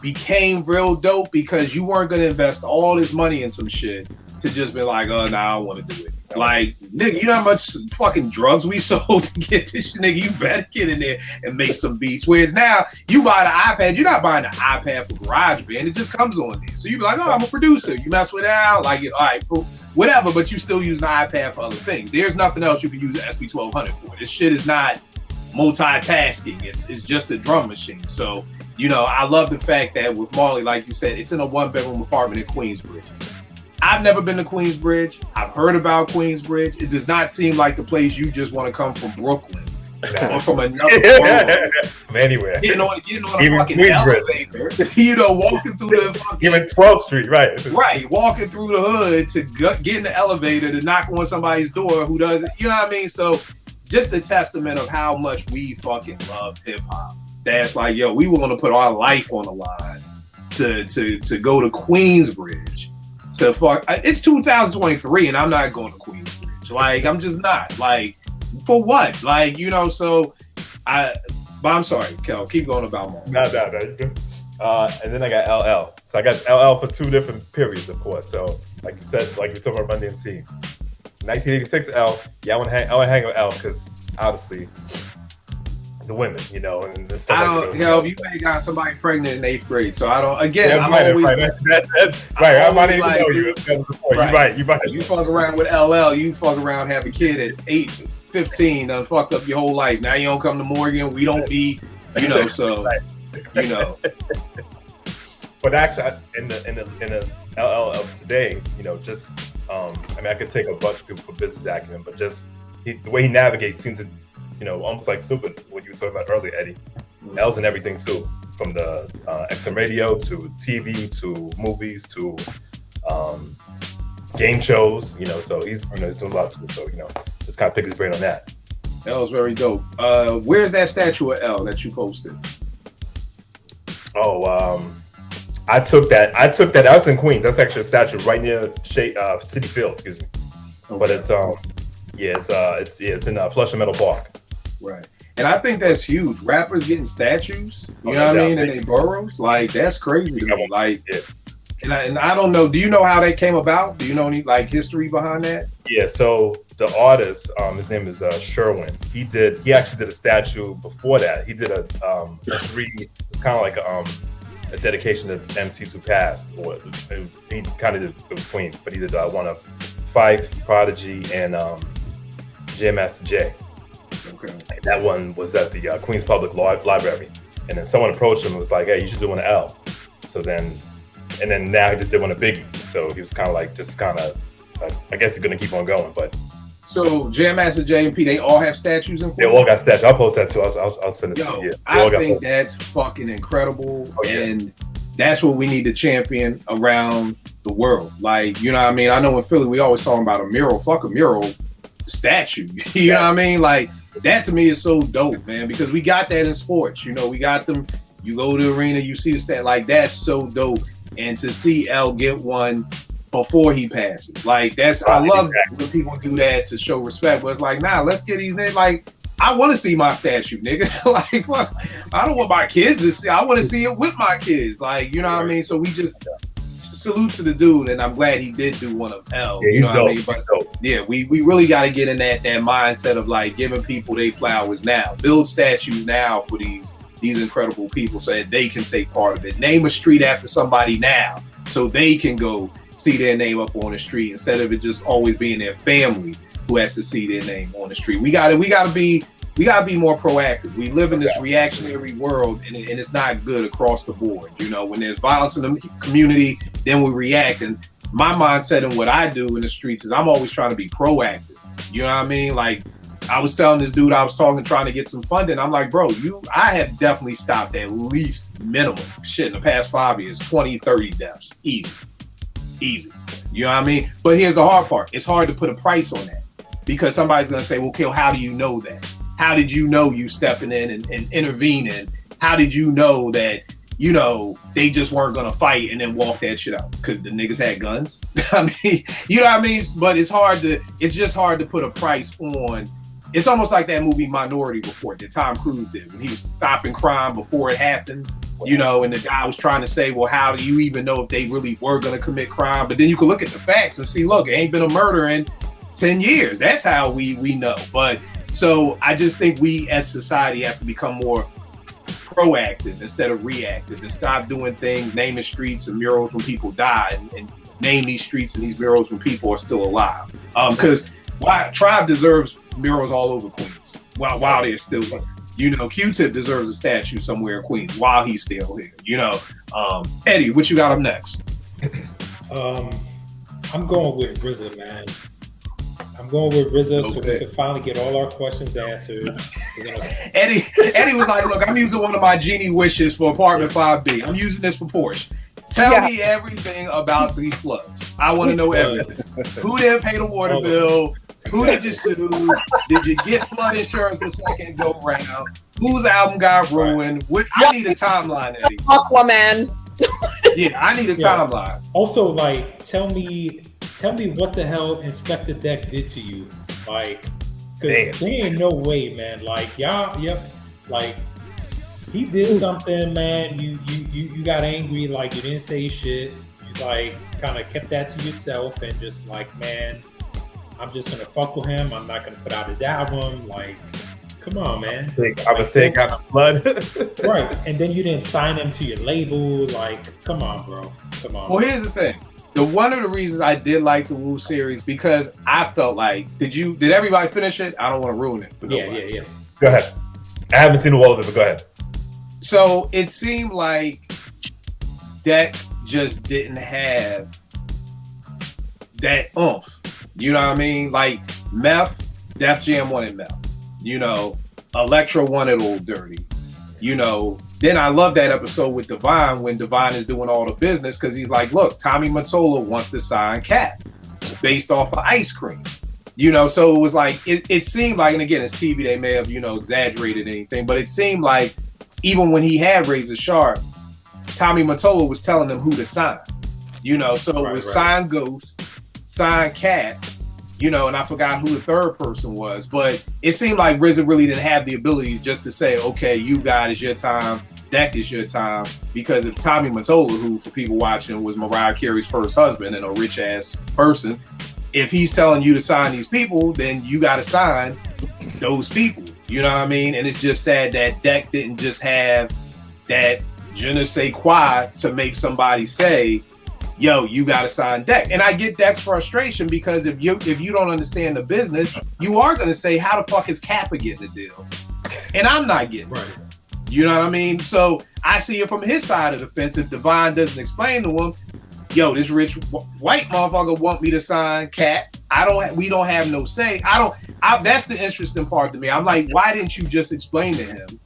became real dope, because you weren't going to invest all this money in some shit to just be like, oh, nah, I don't want to do it. Like, nigga, you know how much fucking drugs we sold to get this shit? Nigga, you better get in there and make some beats. Whereas now, you buy the iPad, you're not buying the iPad for GarageBand. It just comes on there. So you be like, oh, I'm a producer. You mess with it out, like, all right, for whatever, but you still use the iPad for other things. There's nothing else you can use the SP1200 for. This shit is not multitasking. It's just a drum machine. So, you know, I love the fact that with Marley, like you said, it's in a 1-bedroom apartment in Queensbridge. I've never been to Queensbridge. I've heard about Queensbridge. It does not seem like the place you just want to come from Brooklyn or from another borough. From anywhere. Getting on a fucking elevator. You know, walking through the fucking... Even 12th Street, right. Right, walking through the hood to get in the elevator to knock on somebody's door who doesn't... You know what I mean? So, just a testament of how much we fucking love hip-hop. That's like, yo, we want to put our life on the line to go to Queensbridge. It's 2023 and I'm not going to Queensbridge. Like, I'm just not. Like, for what? Like, you know, so but I'm sorry, Kel, keep going about more. No. And then I got LL. So I got LL for two different periods, of course. So like you said, like you talking about Run DMC. 1986 L, yeah, I want to hang with L because obviously the women, and stuff I like don't, that. you may got somebody pregnant in 8th grade, so I don't. Again, Yeah, I'm right, always right. That's right. I might even know you. Right. You're right. You fuck around with LL, you fuck around, have a kid at 15, done fucked up your whole life. Now you don't come to Morgan, we don't be, so But actually, in the LL of today, just I could take a bunch of people for business acumen, but just the way he navigates seems to, almost like stupid. What you were talking about earlier, Eddie. L's in everything too, from the XM radio to TV to movies to game shows. So he's doing a lot too. So just kind of pick his brain on that. L is very dope. Where's that statue of L that you posted? I took that. I was in Queens. That's actually a statue right near City Field. Excuse me. Okay. But it's in Flushing Meadow Park. Right. And I think that's huge. Rappers getting statues, you know what I mean, in their boroughs, like that's crazy to me. Like, and I don't know. Do you know how that came about? Do you know any history behind that? Yeah. So the artist, his name is Sherwin. He actually did a statue before that. He did a it's kind of like a dedication to MCs who passed, or he kind of did, it was Queens, but he did one of Phife, Prodigy, and Jam Master Jay. Okay. And that one was at the Queens Public Library, and then someone approached him and was like, "Hey, you should do one of L." So then now he just did one of Biggie. So he was kind of I guess he's gonna keep on going, but. So Jam Master Jay and P, they all have statues in Queens? They all got statues. I'll post that too. I'll send it to you. Yeah. I think that's fucking incredible, and that's what we need to champion around the world. Like, you know what I mean? I know in Philly we always talking about a mural. Fuck a mural, statue. You know what I mean? Like, that to me is so dope, man, because we got that in sports. We got them. You go to the arena, you see the stat. Like, that's so dope. And to see L get one before he passes, like I love when people do that to show respect. But it's like, nah, let's get these niggas. Like, I want to see my statue, nigga. Like, fuck, I don't want my kids to see. I want to see it with my kids. Like, you know what I mean? So we just salute to the dude, and I'm glad he did do one of L. Yeah, you know dope. What I mean? But yeah, we really got to get in that mindset of like giving people their flowers now, build statues now for these incredible people so that they can take part of it. Name a street after somebody now, so they can go see their name up on the street instead of it just always being their family who has to see their name on the street. We gotta be more proactive. We live in this reactionary world, and it's not good across the board. When there's violence in the community, then we react. And my mindset and what I do in the streets is I'm always trying to be proactive. You know what I mean? Like, I was telling this dude I was talking, trying to get some funding. I'm like, bro, I have definitely stopped at least minimum shit in the past 5 years, 20, 30 deaths. Easy. You know what I mean? But here's the hard part. It's hard to put a price on that because somebody's going to say, well, Kill, how do you know that? How did you know you stepping in and intervening? How did you know that, they just weren't going to fight and then walk that shit out because the niggas had guns? I mean, you know what I mean? But it's just hard to put a price on. It's almost like that movie Minority Report that Tom Cruise did when he was stopping crime before it happened. And the guy was trying to say, well, how do you even know if they really were going to commit crime? But then you can look at the facts and see, look, it ain't been a murder in 10 years. That's how we know. But so I just think we as society have to become more proactive instead of reactive and stop doing things, naming streets and murals when people die and name these streets and these murals when people are still alive. Because Tribe deserves murals all over Queens while they're still here. Q-Tip deserves a statue somewhere in Queens while he's still here. Eddie, what you got up next? I'm going with RZA, man. I'm going with RZA so we can finally get all our questions answered. Eddie was like, look, I'm using one of my genie wishes for apartment 5B. I'm using this for Porsche. Tell me everything about these floods. I want to know everything. Who didn't pay the water bill? Who did you sue? Did you get flood insurance the second go round? Whose album got ruined? I need a timeline, Eddie. Aquaman. Yeah, I need a timeline. Also, like, tell me what the hell Inspector Deck did to you. Like, because there ain't no way, man. Like, like, he did something, man. You got angry, like, you didn't say shit. You, like, kind of kept that to yourself and just, like, man, I'm just gonna fuck with him. I'm not gonna put out his album. Like, Come on, man. I would say got the blood. Right. And then you didn't sign him to your label. Like, come on, bro. Come on. Well, here's the thing. One of the reasons I did like the Wu series because I felt like did everybody finish it? I don't want to ruin it for nobody. Yeah. Go ahead. I haven't seen all of it, but go ahead. So it seemed like Deck just didn't have that oomph. You know what I mean? Like Meth, Def Jam wanted Meth. You know, Electro wanted Old Dirty. You know, then I love that episode with Divine when Divine is doing all the business because he's like, look, Tommy Mottola wants to sign Cat based off of Ice Cream. You know, so it was like, it seemed like, and again, it's TV, they may have, exaggerated anything, but it seemed like even when he had Razor Sharp, Tommy Mottola was telling them who to sign. You know, so it was sign Ghost, sign Cat, and I forgot who the third person was, but it seemed like RZA really didn't have the ability just to say, okay, you guys, it's your time, Deck is your time, because if Tommy Mottola, who for people watching was Mariah Carey's first husband and a rich ass person, if he's telling you to sign these people, then you got to sign those people. You know what I mean? And it's just sad that Deck didn't just have that je ne sais quoi to make somebody say, yo, you got to sign Deck. And I get Deck's frustration because if you don't understand the business, you are going to say, how the fuck is Kappa getting the deal? And I'm not getting it. You know what I mean? So I see it from his side of the fence. If Divine doesn't explain to him, yo, this rich white motherfucker want me to sign Cat. We don't have no say. That's the interesting part to me. I'm like, why didn't you just explain to him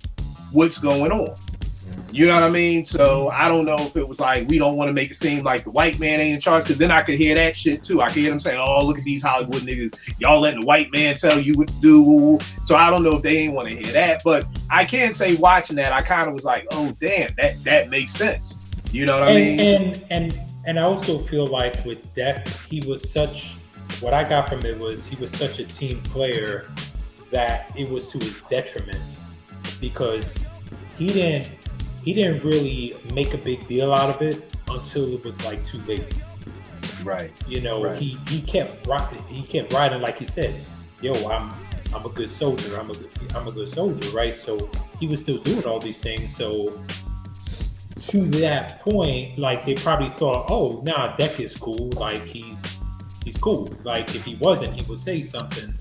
what's going on? You know what I mean? So I don't know if it was like, we don't want to make it seem like the white man ain't in charge, because then I could hear that shit too. I could hear them saying, oh, look at these Hollywood niggas. Y'all letting the white man tell you what to do. So I don't know if they ain't want to hear that, but I can say watching that, I kind of was like, oh, damn, that makes sense. You know what I mean? And I also feel like with Deck, what I got from it was he was such a team player that it was to his detriment, because he didn't really make a big deal out of it until it was like too late. Right. Right. He kept riding, like he said, yo, I'm a good soldier. I'm a good soldier, right? So he was still doing all these things. So to that point, like, they probably thought, oh, nah, Deck is cool. Like, he's cool. Like, if he wasn't, he would say something.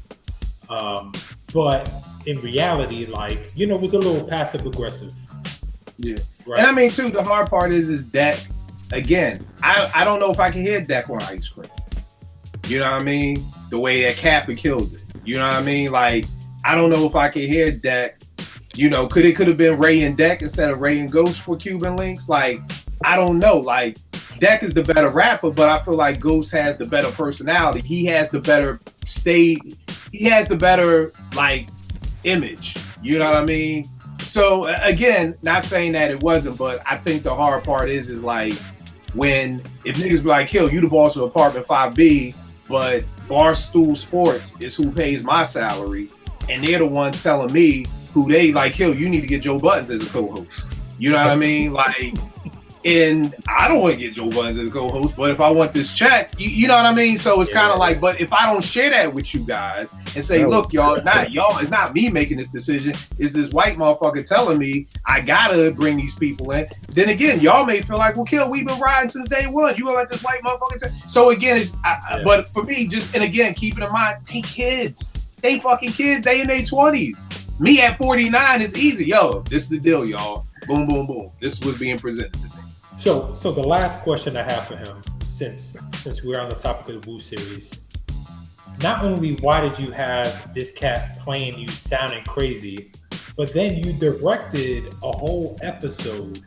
But in reality, like, it was a little passive aggressive. Yeah. Right. And I mean, too, the hard part is Deck, again, I don't know if I can hear Deck on Ice Cream. You know what I mean? The way that Kappa kills it. You know what I mean? Like, I don't know if I can hear Deck. Could have been Ray and Deck instead of Ray and Ghost for Cuban Links. Like, I don't know. Like, Deck is the better rapper, but I feel like Ghost has the better personality. He has the better stage. He has the better, like, image. You know what I mean? So, again, not saying that it wasn't, but I think the hard part is like, if niggas be like, Kill, you the boss of Apartment 5B, but Barstool Sports is who pays my salary, and they're the ones telling me who they like, Kill, you need to get Joe Buttons as a co-host. You know what I mean? Like, and I don't want to get Joe Buttons as a co-host, but if I want this check, you know what I mean? So it's kind of like, but if I don't share that with you guys and say, look, y'all, it's not me making this decision, it's this white motherfucker telling me I gotta bring these people in, then again, y'all may feel like, well, Kill, we've been riding since day one. You gonna let this white motherfucker So again, but for me, and again, keeping in mind, they kids. They fucking kids. They in their 20s. Me at 49 is easy. Yo, this is the deal, y'all. Boom, boom, boom. This is what's being presented to me. So the last question I have for him, since we're on the topic of the Wu series, not only why did you have this cat playing you sounding crazy, but then you directed a whole episode,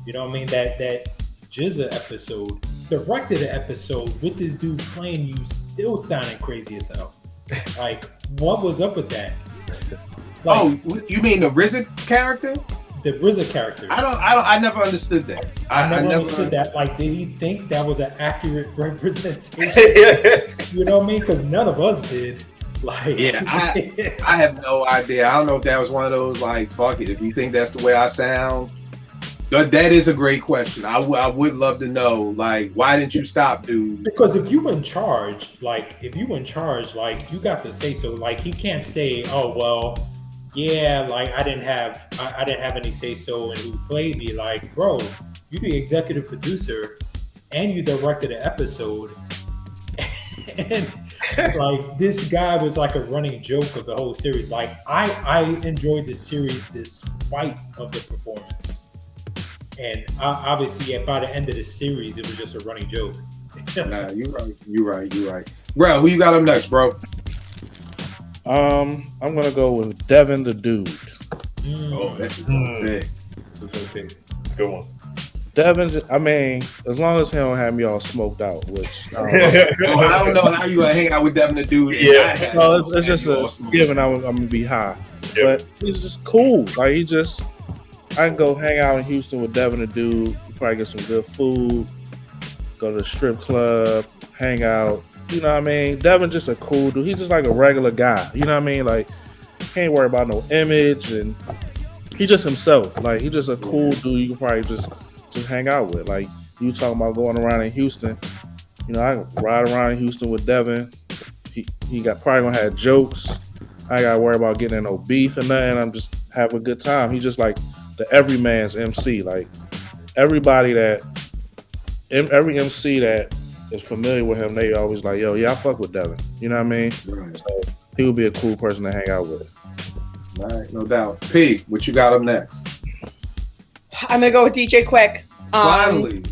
you know what I mean, that Jizza episode, directed an episode with this dude playing you still sounding crazy as hell. Like, what was up with that? Like, you mean the RZA character? The RZA character. I never understood that. I never understood that. Like, did he think that was an accurate representation? You know what I mean? Because none of us did. Like, yeah, I have no idea. I don't know if that was one of those, like, fuck it. If you think that's the way I sound, that is a great question. I would love to know, like, why didn't you stop, dude? Because if you in charge, like, you got to say so. Like, he can't say, oh, well, yeah, like I didn't have any say so in who played me. Like, bro, you the executive producer and you directed an episode, and like this guy was like a running joke of the whole series. Like I enjoyed the series despite of the performance, and obviously by the end of the series, it was just a running joke. Nah, you're right. Bro, who you got up next, bro? I'm gonna go with Devin the Dude. Oh, that's a good pick. It's a good pick. It's a good one. Devin, I mean, as long as he don't have me all smoked out, which I don't know how you gonna hang out with Devin the Dude. Yeah. no, it's just a given. I'm gonna be high, but he's just cool. Like I can go hang out in Houston with Devin the Dude. Probably get some good food. Go to the strip club, hang out. You know what I mean? Devin just a cool dude. He's just like a regular guy. You know what I mean? Like, he ain't worry about no image, and he just himself. Like, he just a cool dude you can probably just hang out with. Like, you talking about going around in Houston. You know, I can ride around in Houston with Devin. He got probably gonna have jokes. I ain't gotta worry about getting in no beef or nothing. I'm just having a good time. He's just like the everyman's MC. Like, every MC that is familiar with him, they always like, yo, yeah, I fuck with Devin. You know what I mean? Right. So he would be a cool person to hang out with. All right, no doubt. P, what you got up next? I'm gonna go with DJ Quick. Finally.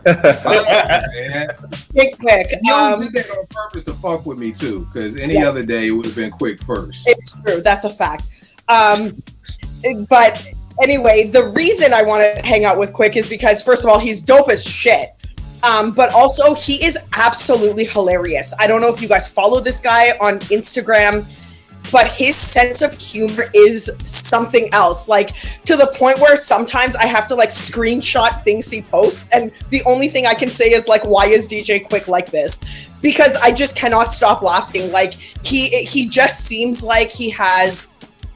Man. Big Quick. You did that on purpose to fuck with me too, because any other day it would have been Quick first. It's true. That's a fact. But anyway, the reason I want to hang out with Quick is because, first of all, he's dope as shit. But also, he is absolutely hilarious. I don't know if you guys follow this guy on Instagram, but his sense of humor is something else. Like, to the point where sometimes I have to like screenshot things he posts, and the only thing I can say is like, why is DJ Quick like this? Because I just cannot stop laughing. Like, he just seems like he has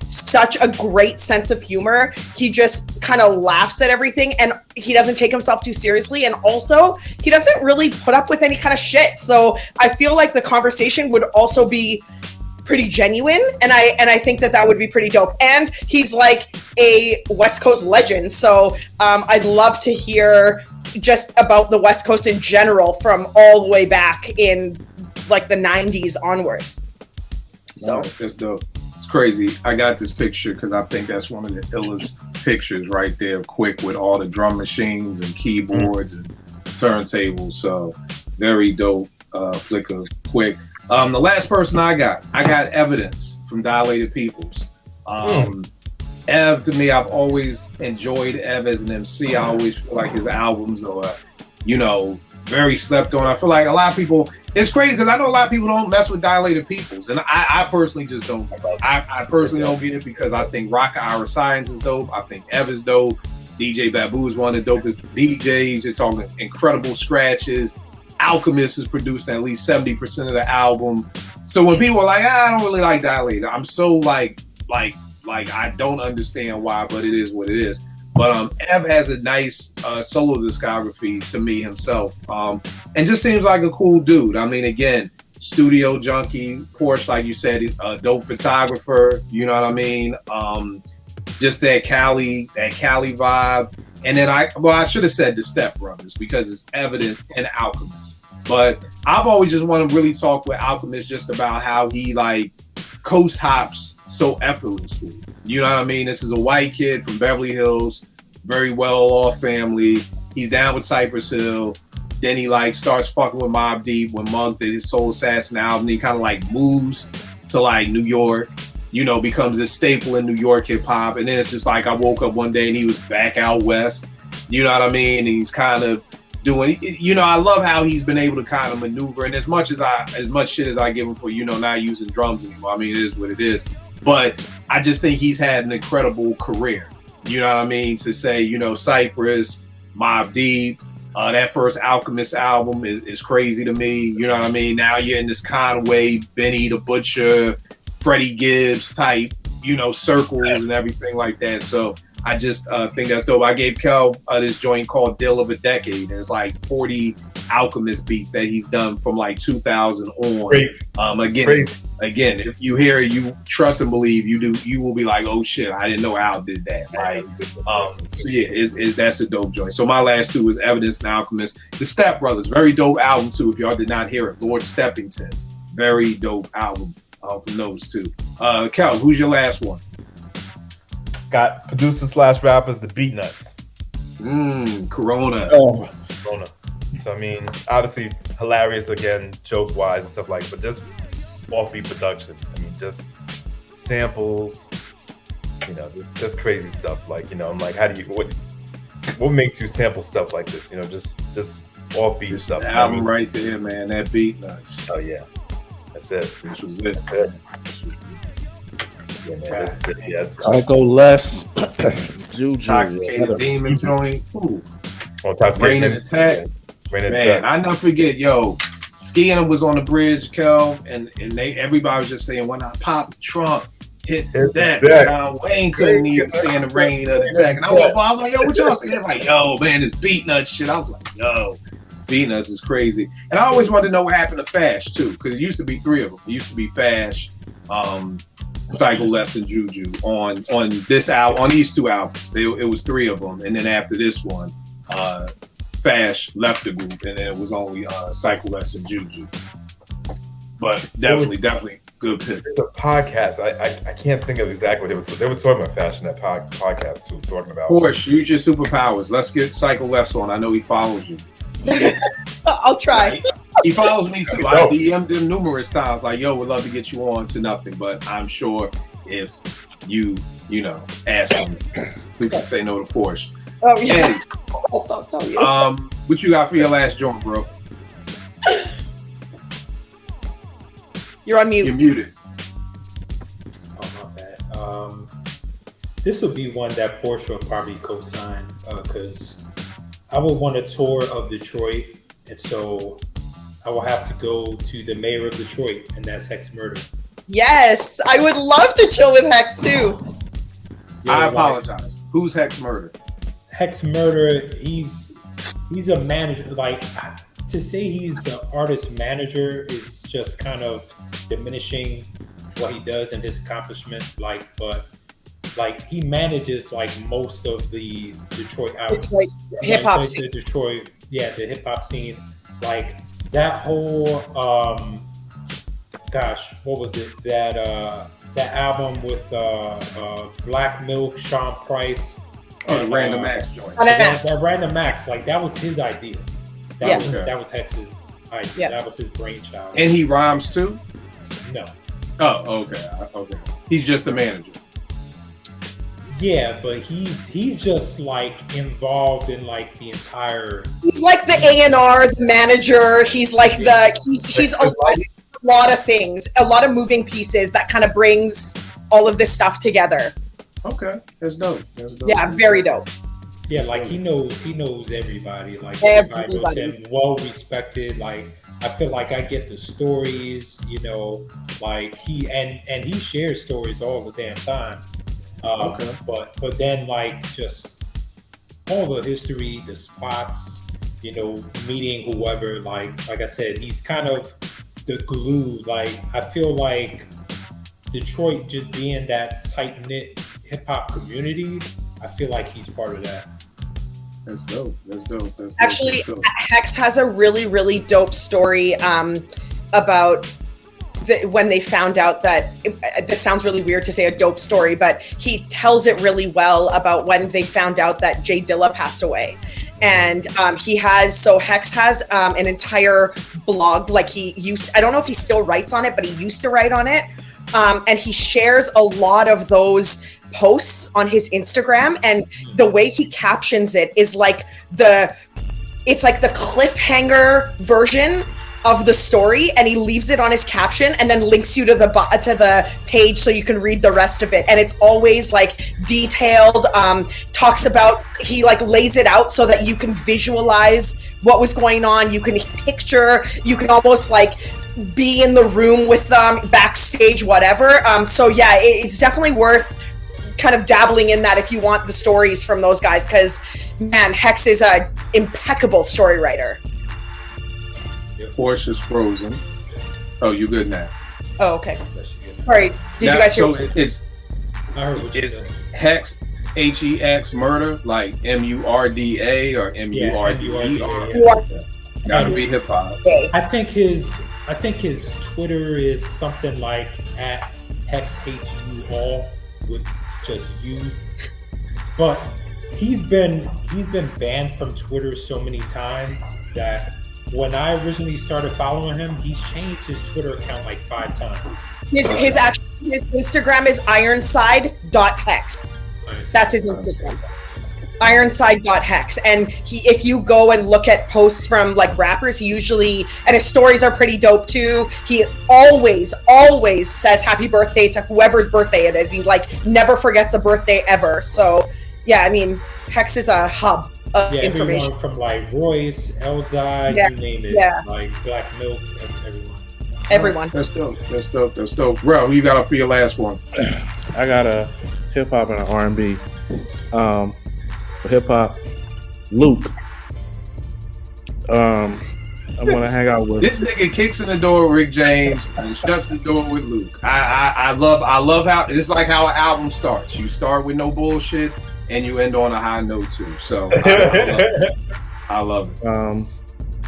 such a great sense of humor. He just kind of laughs at everything, and he doesn't take himself too seriously, and also he doesn't really put up with any kind of shit. So I feel like the conversation would also be pretty genuine, and I think that would be pretty dope. And he's like a West Coast legend, so I'd love to hear just about the West Coast in general from all the way back in like the 90s onwards. So that's dope. It's crazy. I got this picture because I think that's one of the illest pictures right there, Quick, with all the drum machines and keyboards and turntables. So very dope flick of Quick. The last person I got Evidence from Dilated Peoples. Ev, to me, I've always enjoyed Ev as an MC. I always feel like his albums are, very slept on. I feel like a lot of people, it's crazy because I know a lot of people don't mess with Dilated Peoples, and I personally just don't. I personally don't get it because I think Rock Ira Science is dope. I think Ev is dope. DJ Babu is one of the dopest DJs. You're talking incredible scratches. Alchemist has produced at least 70% of the album. So when people are like, I don't really like Dilated, I'm so like I don't understand why, but it is what it is. But Ev has a nice solo discography to me himself, and just seems like a cool dude. I mean, again, studio junkie, Porsche, like you said, a dope photographer. You know what I mean? Just that Cali vibe. And then I should have said the Step Brothers because it's Evidence and Alchemist. But I've always just want to really talk with Alchemist just about how he like coast hops so effortlessly. You know what I mean? This is a white kid from Beverly Hills, very well-off family. He's down with Cypress Hill. Then he like starts fucking with Mobb Deep when Muggs did his Soul Assassin album. He kind of like moves to like New York, becomes a staple in New York hip hop. And then it's just like I woke up one day and he was back out west. You know what I mean? And he's kind of doing, I love how he's been able to kind of maneuver. And as much shit as I give him for, not using drums anymore. I mean, it is what it is. But I just think he's had an incredible career. You know what I mean? To say, Cypress, Mobb Deep, that first Alchemist album is crazy to me. You know what I mean? Now you're in this Conway, Benny the Butcher, Freddie Gibbs type, circles and everything like that. So I just think that's dope. I gave Kel this joint called Deal of a Decade. And it's like 40 Alchemist beats that he's done from like 2000 on. Crazy. Again, if you hear it, you trust and believe. You will be like, oh shit, I didn't know Al did that. Right? So yeah, that's a dope joint. So my last two was Evidence and Alchemist. The Step Brothers, very dope album too. If y'all did not hear it, Lord Steppington, very dope album from those two. Kel, who's your last one? Got producers/rappers, the Beat Nuts. Corona. Corona. So I mean, obviously hilarious again, joke wise and stuff like, but just offbeat production. I mean, just samples, you know, just crazy stuff. Like, you know, I'm like, how do you what makes you sample stuff like this? You know, just offbeat This stuff. album right there, man. That Beat Nuts. Oh yeah, that's it. This was it. That's it. Yeah, man, that's it. Yeah, that's Psycho Les, Juju, Intoxicated Demon joint. Ooh. Rain and Attack. Man, I never forget, Skiing was on the bridge, Kel, and everybody was just saying, when I pop the trunk, hit that. Now, Wayne couldn't even stand the rain of the attack. And I was like, yo, what y'all saying? Like, yo, man, this Beat Nuts shit. I was like, yo, Beat Nuts is crazy. And I always wanted to know what happened to Fash, too, because it used to be three of them. It used to be Fash, Psycho Les, and Juju on this album, on these two albums. It was three of them. And then after this one, Fash left the group, and then it was only Psycho Les and Juju. But definitely good pick. The podcast, I can't think of exactly what they were talking about Fash in that podcast too, talking about. Of course, use your superpowers. Let's get Psycho Les on. I know he follows you. I'll try. He follows me too. I DM'd him numerous times, like, yo, would love to get you on to nothing. But I'm sure if you ask him, we can say no to Porsche. Oh yeah. Hey, I'll tell you. What you got for your last joint, bro? You're on mute. You're muted. Oh, my bad. This will be one that Porsche will probably co-sign because I would want a tour of Detroit, and so I will have to go to the mayor of Detroit, and that's Hex Murder. Yes, I would love to chill with Hex too. I apologize. Who's Hex Murder? Hex Murder, he's a manager. Like, to say he's an artist manager is just kind of diminishing what he does and his accomplishment. But he manages like most of the Detroit albums. Detroit hip hop scene. Detroit, the hip hop scene. Like that whole what was it? That album with Black Milk, Sean Price. Oh, the Random Acts joint. That Random Acts, like that was his idea. That was Hex's idea. Yeah. That was his brainchild. And he rhymes too? No. Oh, okay. He's just a manager. Yeah, but he's just like involved in like the entire. He's like the A&R, the manager. He's like he's a lot of things, a lot of moving pieces that kind of brings all of this stuff together. Okay, that's dope. Yeah, very dope. Yeah, like he knows everybody. Like everybody. Well respected. Like I feel like I get the stories, like he shares stories all the damn time. Okay. But then like just all the history, the spots, meeting whoever, like I said, he's kind of the glue. Like I feel like Detroit just being that tight-knit hip hop community, I feel like he's part of that. That's dope. Actually, Hex has a really, really dope story about when they found out that this sounds really weird to say a dope story, but he tells it really well about when they found out that Jay Dilla passed away. And Hex has an entire blog. Like I don't know if he still writes on it, but he used to write on it. And he shares a lot of those posts on his Instagram, and the way he captions it is like it's like the cliffhanger version of the story, and he leaves it on his caption and then links you to the page so you can read the rest of it. And it's always like detailed, talks about, he like lays it out so that you can visualize what was going on. You can picture, you can almost like be in the room with them, backstage, whatever. So yeah, it's definitely worth kind of dabbling in that if you want the stories from those guys, because man, Hex is a impeccable story writer. Portia's frozen. Oh, you good now? Oh, okay. Sorry. Did you guys hear? So it's I heard what you is said. Hex HEX murder like MURDA or MURDER? Yeah. Gotta be hip hop. I think his Twitter is something like at Hex hates you all with just you. But he's been banned from Twitter so many times that when I originally started following him, he's changed his Twitter account like 5 times. His Instagram is ironside.hex. That's his Instagram. Ironside.hex. And if you go and look at posts from like rappers, he usually, and his stories are pretty dope too. He always says happy birthday to whoever's birthday it is. He like never forgets a birthday ever. So yeah, I mean, Hex is a hub of information. Everyone from like Royce, Elzai, you name it, like Black Milk, everyone. That's dope. Bro, who you got for your last one? I got a hip hop and an R&B. For hip hop, Luke. I'm gonna hang out with this nigga. Kicks in the door with Rick James and shuts the door with Luke. I love how it's like how an album starts. You start with no bullshit and you end on a high note too. So I love it.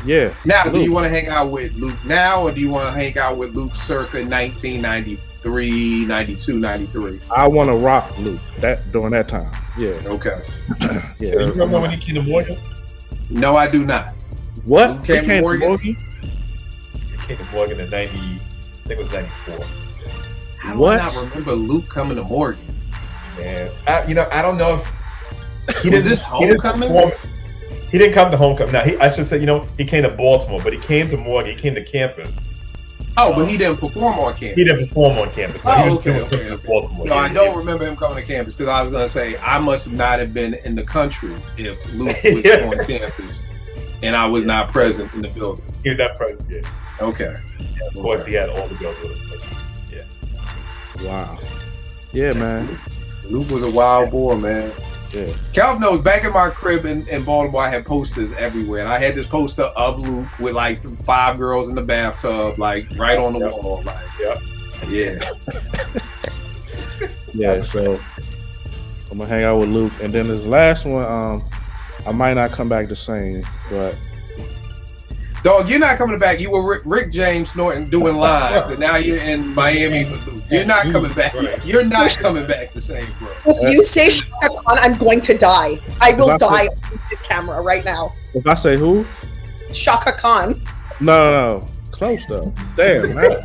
Yeah. Now, Luke. do you want to hang out with Luke now, or do you want to hang out with Luke circa 1993, 92, 93? I want to rock Luke during that time. Yeah. Okay. Yeah. You remember when he came to Morgan? No, I do not. What? Luke came to Morgan? He came to Morgan in 90, I think it was 94. How do What? I not remember Luke coming to Morgan? Man, I don't know if he Was this homecoming? He didn't come to homecoming. Now, I should say, he came to Baltimore, but he came to Morgan. He came to campus. Oh, but he didn't perform on campus. He didn't perform on campus. No, he was doing something in Baltimore. No, I don't remember him coming to campus because I was going to say I must not have been in the country if Luke was on campus and I was not present in the building. He was not present, yeah. Okay. Yeah, of course, he had all the girls with him. Yeah. Wow. Yeah, man. Luke was a wild boy, man. Yeah. Calv knows, back in my crib in Baltimore, I had posters everywhere. And I had this poster of Luke with like 5 girls in the bathtub, like right on the wall. Like, yeah. Yeah, so I'm gonna hang out with Luke. And then this last one, I might not come back the same, but dog, you're not coming back. You were Rick James snorting, doing live, and now you're in Miami with Luke. You're not coming back. You're not coming back the same, bro. If you say Shaka Khan, I'm going to die. I will die on this camera right now. if I say who? Shaka Khan. No. Close though. Damn, man.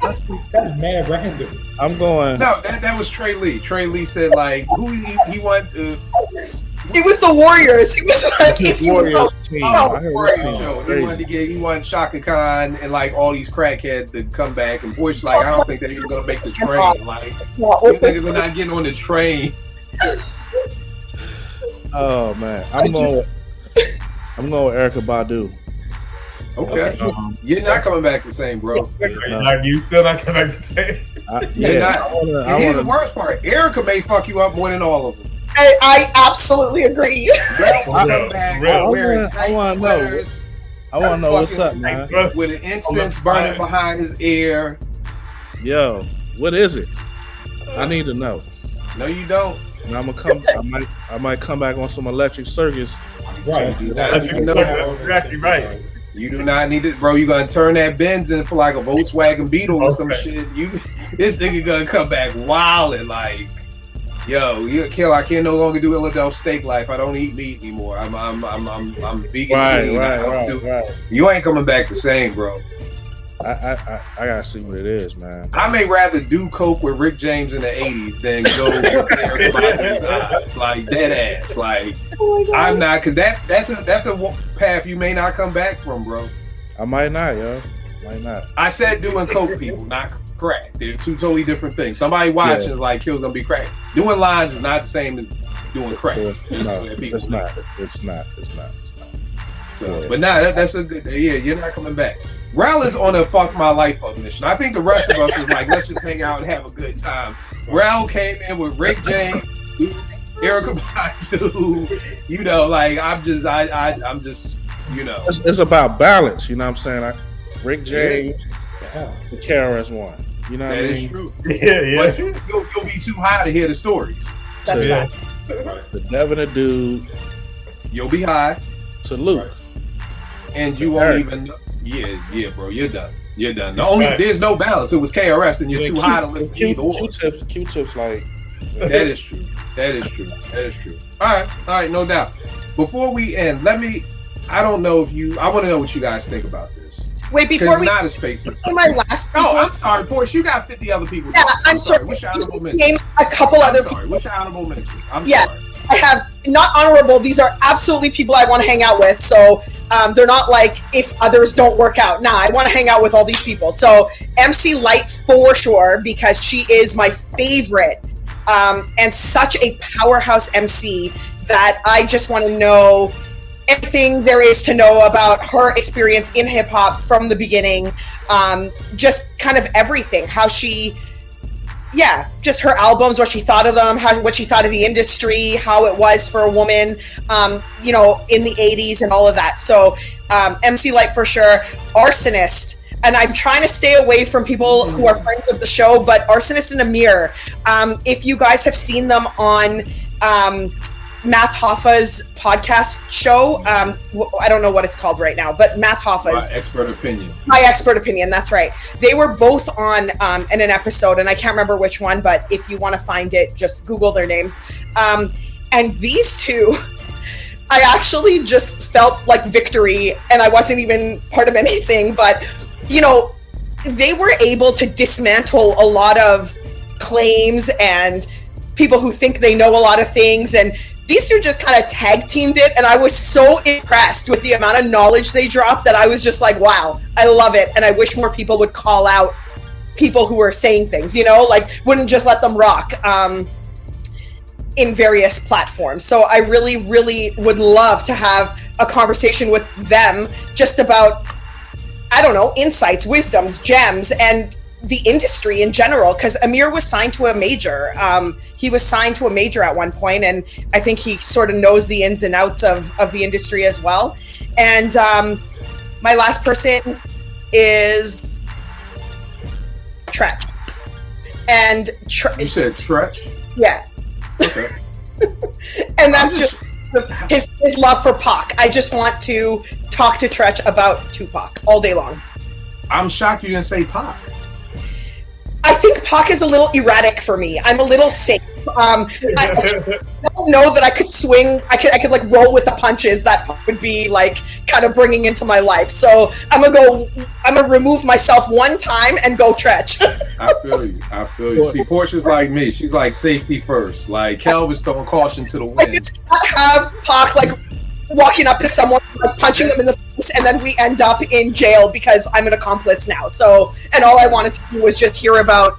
That's mad random. I'm going. No, that was Trey Lee. Trey Lee said like who he went. It was the Warriors. He was like, if you Warriors know. team. Oh, I heard Warriors this team. show. Crazy. He wanted Shaka Khan and like all these crackheads to come back. And Bush like, I don't think they're even gonna make the train. Like, you niggas are not getting on the train. Oh man, I'm going with Erykah Badu. Okay, you're not coming back the same, bro. You still not coming back the same? You're not. And here's the worst part: Erykah may fuck you up more than all of them. I absolutely agree. Come back wearing tight sweaters. I want to know what's up, man. With an incense burning behind his ear. Yo, what is it? I need to know. No, you don't. And I'm gonna come. I might come back on some Electric Circus. Right. Exactly right. You do not need it, bro. You gonna turn that Benz in for like a Volkswagen Beetle or some shit. This nigga gonna come back wild and like, yo, you kill. I can't no longer do Illadelph steak life. I don't eat meat anymore. I'm vegan. Right. You ain't coming back the same, bro. I gotta see what it is, man. I may rather do coke with Rick James in the '80s than go with everybody's eyes, like dead ass. Like I'm not, because that's a path you may not come back from, bro. I might not, yo. Might not. I said doing coke, people, not crack. They're two totally different things. Somebody watching is like, "Kill's gonna be crack." Doing lines is not the same as doing crack. It's not. So, but that's a good. Yeah, you're not coming back. Rel is on a fuck my life up mission. I think the rest of us was like, let's just hang out and have a good time. Rel came in with Rick James, Erykah Badu. You know, like I'm just, you know. It's about balance. You know what I'm saying? Rick James, Yeah. and KRS-One. You know what I That mean? is true. Yeah. But you'll be too high to hear the stories. That's Yeah. right. The Devin a dude, You'll be high, salute. and you won't even. Yeah, bro. You're done. You're done. There's no balance. It was KRS, and you're too high to listen to either or. Q-tips like That is true. That is true. That is true. All right, no doubt. Before we end, I don't know if I want to know what you guys think about this. Wait, before we not a space. say my last. No, I'm sorry, Porsche. You got 50 other people. Yeah, I'm sorry. What's your Just honorable mention? name a couple other I'm people. sorry. What's your honorable mentions? I'm Yeah. sorry. I have not honorable. These are absolutely people I want to hang out with. So they're not like if others don't work out. Nah, I want to hang out with all these people. So MC Light for sure, because she is my favorite and such a powerhouse MC that I just want to know everything there is to know about her experience in hip hop from the beginning. Just kind of everything, how she. Yeah, just her albums, what she thought of them, what she thought of the industry, how it was for a woman, in the 80s and all of that. So MC Light for sure. Arsonist. And I'm trying to stay away from people who are friends of the show, but Arsonist and Amir, if you guys have seen them on Math Hoffa's podcast show, I don't know what it's called right now, but Math Hoffa's My expert opinion. That's right. They were both on in an episode, and I can't remember which one, but if you want to find it, just Google their names. And these two, I actually just felt like victory, and I wasn't even part of anything, but they were able to dismantle a lot of claims and people who think they know a lot of things, and these two just kind of tag teamed it, and I was so impressed with the amount of knowledge they dropped that I was just like, wow, I love it, and I wish more people would call out people who were saying things, wouldn't just let them rock in various platforms. So I really, really would love to have a conversation with them just about, I don't know, insights, wisdoms, gems, and the industry in general, because Amir was signed to a major. He was signed to a major at one point, and I think he sort of knows the ins and outs of the industry as well. And my last person is Tretch. And You said Tretch? Yeah. Okay. And that's just his love for Pac. I just want to talk to Tretch about Tupac all day long. I'm shocked you didn't say Pac. I think Pac is a little erratic for me. I'm a little safe. I don't know that I could swing. I could like roll with the punches that Pac would be like kind of bringing into my life. So I'm gonna remove myself one time and go Tretch. I feel you. See, Portia's like me. She's like safety first. Like Kelvin's throwing caution to the I wind. just can't have Pac like walking up to someone, like, punching them in the face, and then we end up in jail because I'm an accomplice now. So, and all I wanted to do was just hear about,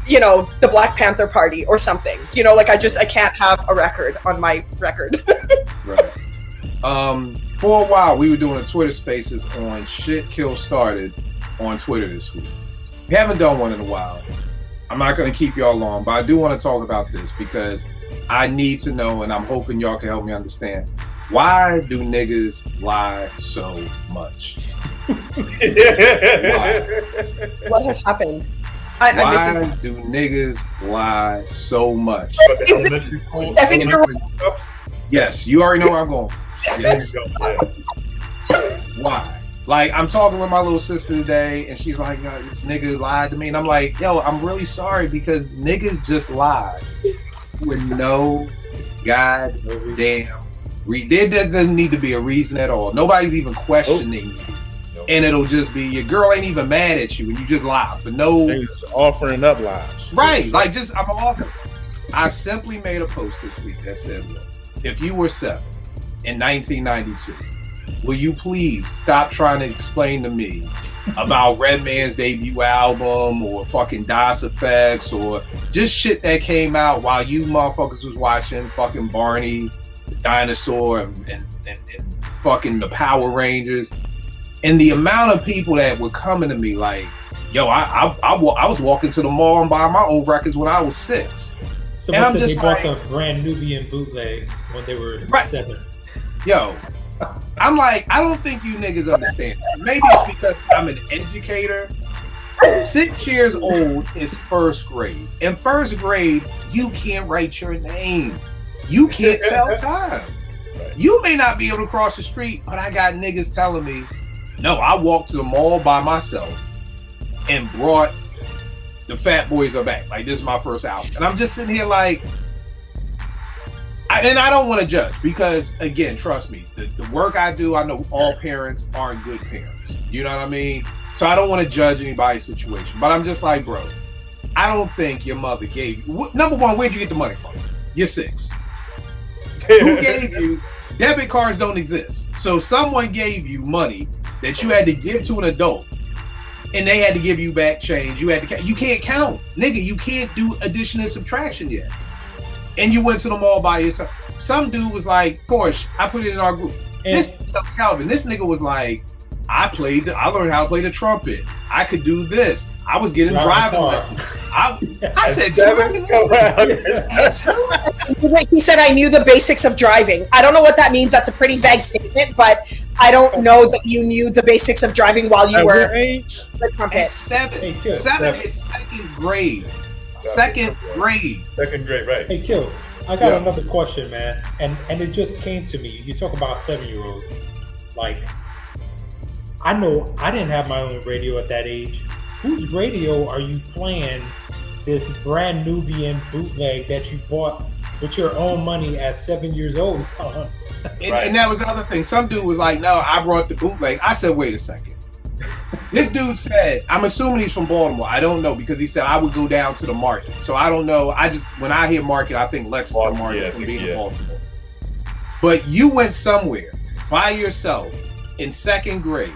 the Black Panther Party or something. I can't have a record on my record. Right. For a while, we were doing a Twitter Spaces on Shit Kill Started on Twitter this week. We haven't done one in a while. I'm not going to keep y'all long, but I do want to talk about this because I need to know, and I'm hoping y'all can help me understand. Why do niggas lie so much? Why? What has happened? Why do niggas lie so much? Yes, you already know where I'm going. Yes. Why? Like, I'm talking with my little sister today, and she's like, yo, this nigga lied to me. And I'm like, yo, I'm really sorry because niggas just lie with no goddamn reason. There doesn't need to be a reason at all. Nobody's even questioning you. And it'll just be, your girl ain't even mad at you, and you just lie for no... offering up lies. Right, like just, I'm offering. I simply made a post this week that said, look, if you were 7 in 1992, will you please stop trying to explain to me about Redman's debut album or fucking DOS Effects or just shit that came out while you motherfuckers was watching fucking Barney, the Dinosaur, and fucking the Power Rangers. And the amount of people that were coming to me like, yo, I was walking to the mall and buying my old records when I was 6. Someone said they bought the brand Nubian bootleg when they were 7. Yo, I'm like, I don't think you niggas understand. Maybe it's because I'm an educator. 6 years old is first grade. In first grade, you can't write your name. You can't tell time. You may not be able to cross the street, but I got niggas telling me, no, I walked to the mall by myself and brought the Fat Boys Are Back. Like, this is my first album. And I'm just sitting here like, and I don't want to judge because, again, trust me, the work I do, I know all parents aren't good parents. You know what I mean? So I don't want to judge anybody's situation. But I'm just like, bro, I don't think your mother gave you. Number one, where'd you get the money from? You're 6. Who gave you? Debit cards don't exist. So someone gave you money that you had to give to an adult, and they had to give you back change. You had to. You can't count, nigga. You can't do addition and subtraction yet. And you went to the mall by yourself. Some dude was like, Porsche, I put it in our group. Calvin, this nigga was like, I learned how to play the trumpet. I could do this. I was getting driving lessons. I said, he said, I knew the basics of driving. I don't know what that means. That's a pretty vague statement, but I don't know that you knew the basics of driving while you were the trumpet. At 7. 7 is second grade. Second grade, right? Hey, Kill, I got another question, man, and it just came to me. You talk about 7-year-olds. Like, I know I didn't have my own radio at that age. Whose radio are you playing this brand Nubian bootleg that you bought with your own money at 7 years old? And that was the other thing. Some dude was like, no, I brought the bootleg. I said, wait a second. This dude said, I'm assuming he's from Baltimore. I don't know because he said I would go down to the market. So I don't know. When I hear market, I think Lexington Market from being in Baltimore. But you went somewhere by yourself in second grade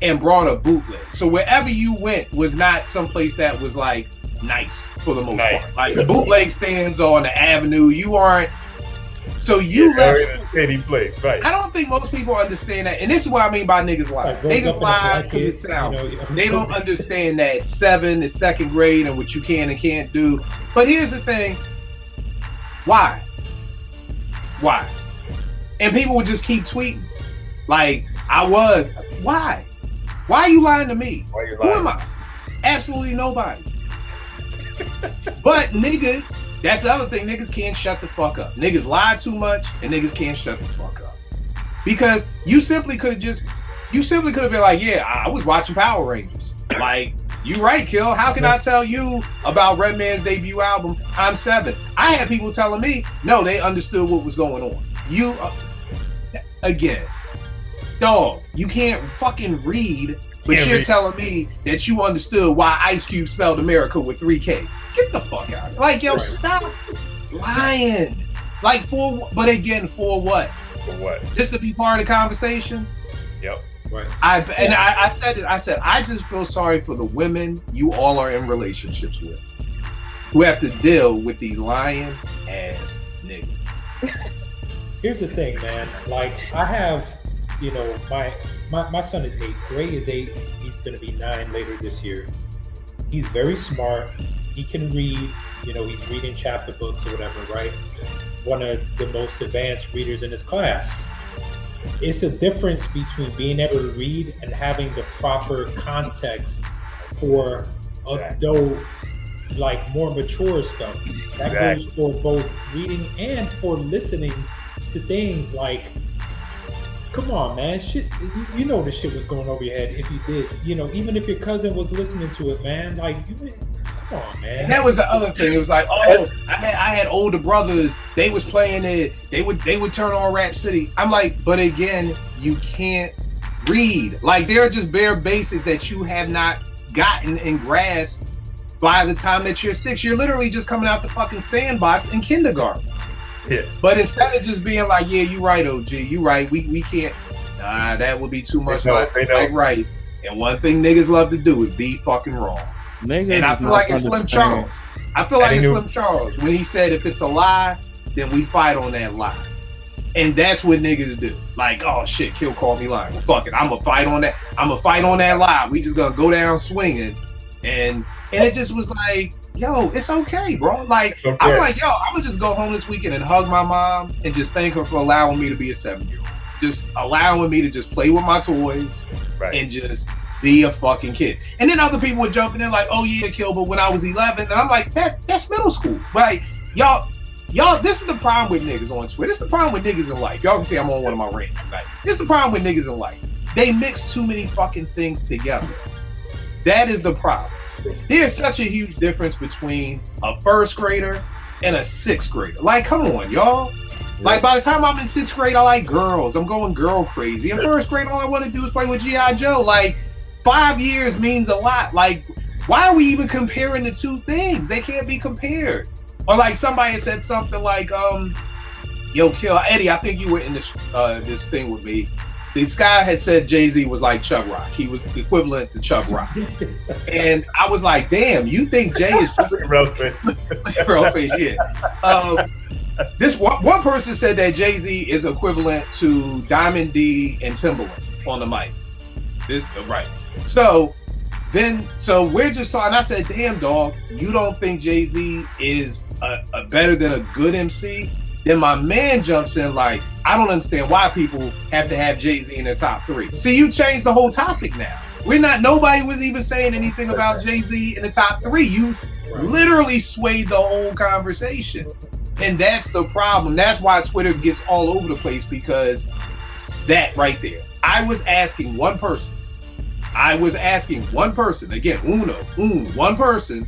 and brought a bootleg. So wherever you went was not someplace that was like nice for the most part. Like the bootleg stands on the avenue. You aren't. So you left. Shady place, right? I don't think most people understand that, and this is what I mean by niggas lie. Niggas lie because it sounds. They don't understand that 7 is second grade and what you can and can't do. But here's the thing: why? And people would just keep tweeting, like Why? Why are you lying to me? Who am I? Absolutely nobody. But niggas. That's the other thing. Niggas can't shut the fuck up. Niggas lie too much, and niggas can't shut the fuck up. Because you simply could have been like, yeah, I was watching Power Rangers. Like, you right, Kill. How can I tell you about Redman's debut album, I'm 7? I had people telling me, no, they understood what was going on. You, again, dog, you can't fucking read. But you're telling me that you understood why Ice Cube spelled America with 3 Ks. Get the fuck out of here. Like, yo, stop lying. Like, for what? For what? Just to be part of the conversation? Yep. Right. I said it. I said, I just feel sorry for the women you all are in relationships with who have to deal with these lying ass niggas. Here's the thing, man. Like, I have, my son is 8. Gray is 8. He's going to be 9 later this year. He's very smart. He can read. He's reading chapter books or whatever, right? One of the most advanced readers in his class. It's a difference between being able to read and having the proper context for adult, like more mature stuff. That goes for both reading and for listening to things like, come on, man, shit, the shit was going over your head if you did. Even if your cousin was listening to it, man, like, come on, man. And that was the other thing. It was like, I had older brothers. They was playing it. They would turn on Rap City. I'm like, but again, you can't read. Like, there are just bare basics that you have not gotten and grasped by the time that you're 6. You're literally just coming out the fucking sandbox in kindergarten. Yeah. But instead of just being like, yeah, you right, OG, you right, we can't, that would be too much like right. And one thing niggas love to do is be fucking wrong. Niggas, and I feel like it's Slim Charles. Slim Charles when he said, if it's a lie, then we fight on that lie. And that's what niggas do. Like, oh shit, Kill called me lying. Well, fuck it, I'm gonna fight on that. I'm gonna fight on that lie. We just gonna go down swinging. And it just was like, yo, it's okay, bro. Like, I'm like, yo, I'm gonna just go home this weekend and hug my mom and just thank her for allowing me to be a 7-year-old. just allowing me to just play with my toys and just be a fucking kid. And then other people were jumping in like, oh yeah, Kill, but when I was 11, and I'm like, that's middle school. Like, y'all, this is the problem with niggas on Twitter. This is the problem with niggas in life. Y'all can see I'm on one of my rants tonight. This is the problem with niggas in life. They mix too many fucking things together. That is the problem. There's such a huge difference between a first grader and a sixth grader. Like, come on, y'all. Like, by the time I'm in sixth grade, I like girls. I'm going girl crazy. In first grade, all I want to do is play with G.I. Joe. Like, 5 years means a lot. Like, why are we even comparing the two things? They can't be compared. Or like somebody said something like, yo, Kill, Eddie, I think you were in this thing with me. This guy had said Jay-Z was like Chuck Rock. He was equivalent to Chuck Rock. And I was like, damn, you think Jay is just real face, yeah. This one person said that Jay-Z is equivalent to Diamond D and Timbaland on the mic. Right. So we're just talking. I said, damn, dog, you don't think Jay-Z is a better than a good MC? Then my man jumps in like, I don't understand why people have to have Jay-Z in their top 3. See, you changed the whole topic now. Nobody was even saying anything about Jay-Z in the top 3. You literally swayed the whole conversation. And that's the problem. That's why Twitter gets all over the place, because that right there. I was asking one person, again, one person,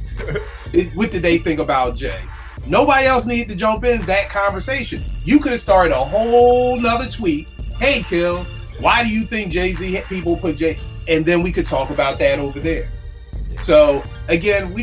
what did they think about Jay? Nobody else needed to jump in that conversation. You could have started a whole nother tweet. Hey, Kill, why do you think Jay-Z people put Jay? And then we could talk about that over there. So again,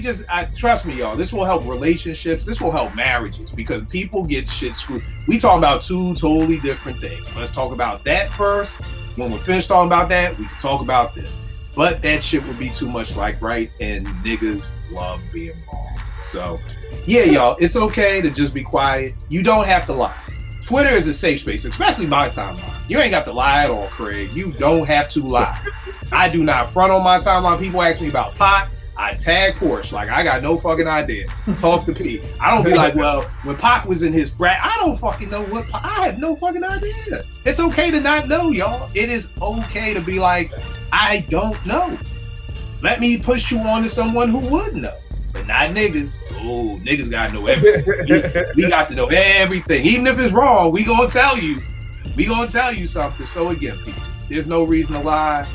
trust me, y'all, this will help relationships. This will help marriages, because people get shit screwed. We talking about two totally different things. Let's talk about that first. When we're finished talking about that, we can talk about this. But that shit would be too much like right, and niggas love being wrong. So yeah, y'all, it's okay to just be quiet. You don't have to lie. Twitter is a safe space, especially my timeline. You ain't got to lie at all, Craig. You don't have to lie. I do not front on my timeline. People ask me about pot. I tag Porsche. Like, I got no fucking idea. Talk to P. I don't be like, well, when Pac was in his brat, I don't fucking know what Pac. I have no fucking idea. It's okay to not know, y'all. It is okay to be like, I don't know. Let me push you on to someone who would know. But not niggas. Oh, niggas gotta know everything. We got to know everything. Even if it's wrong, we gonna tell you. We gonna tell you something. So again, people, there's no reason to lie.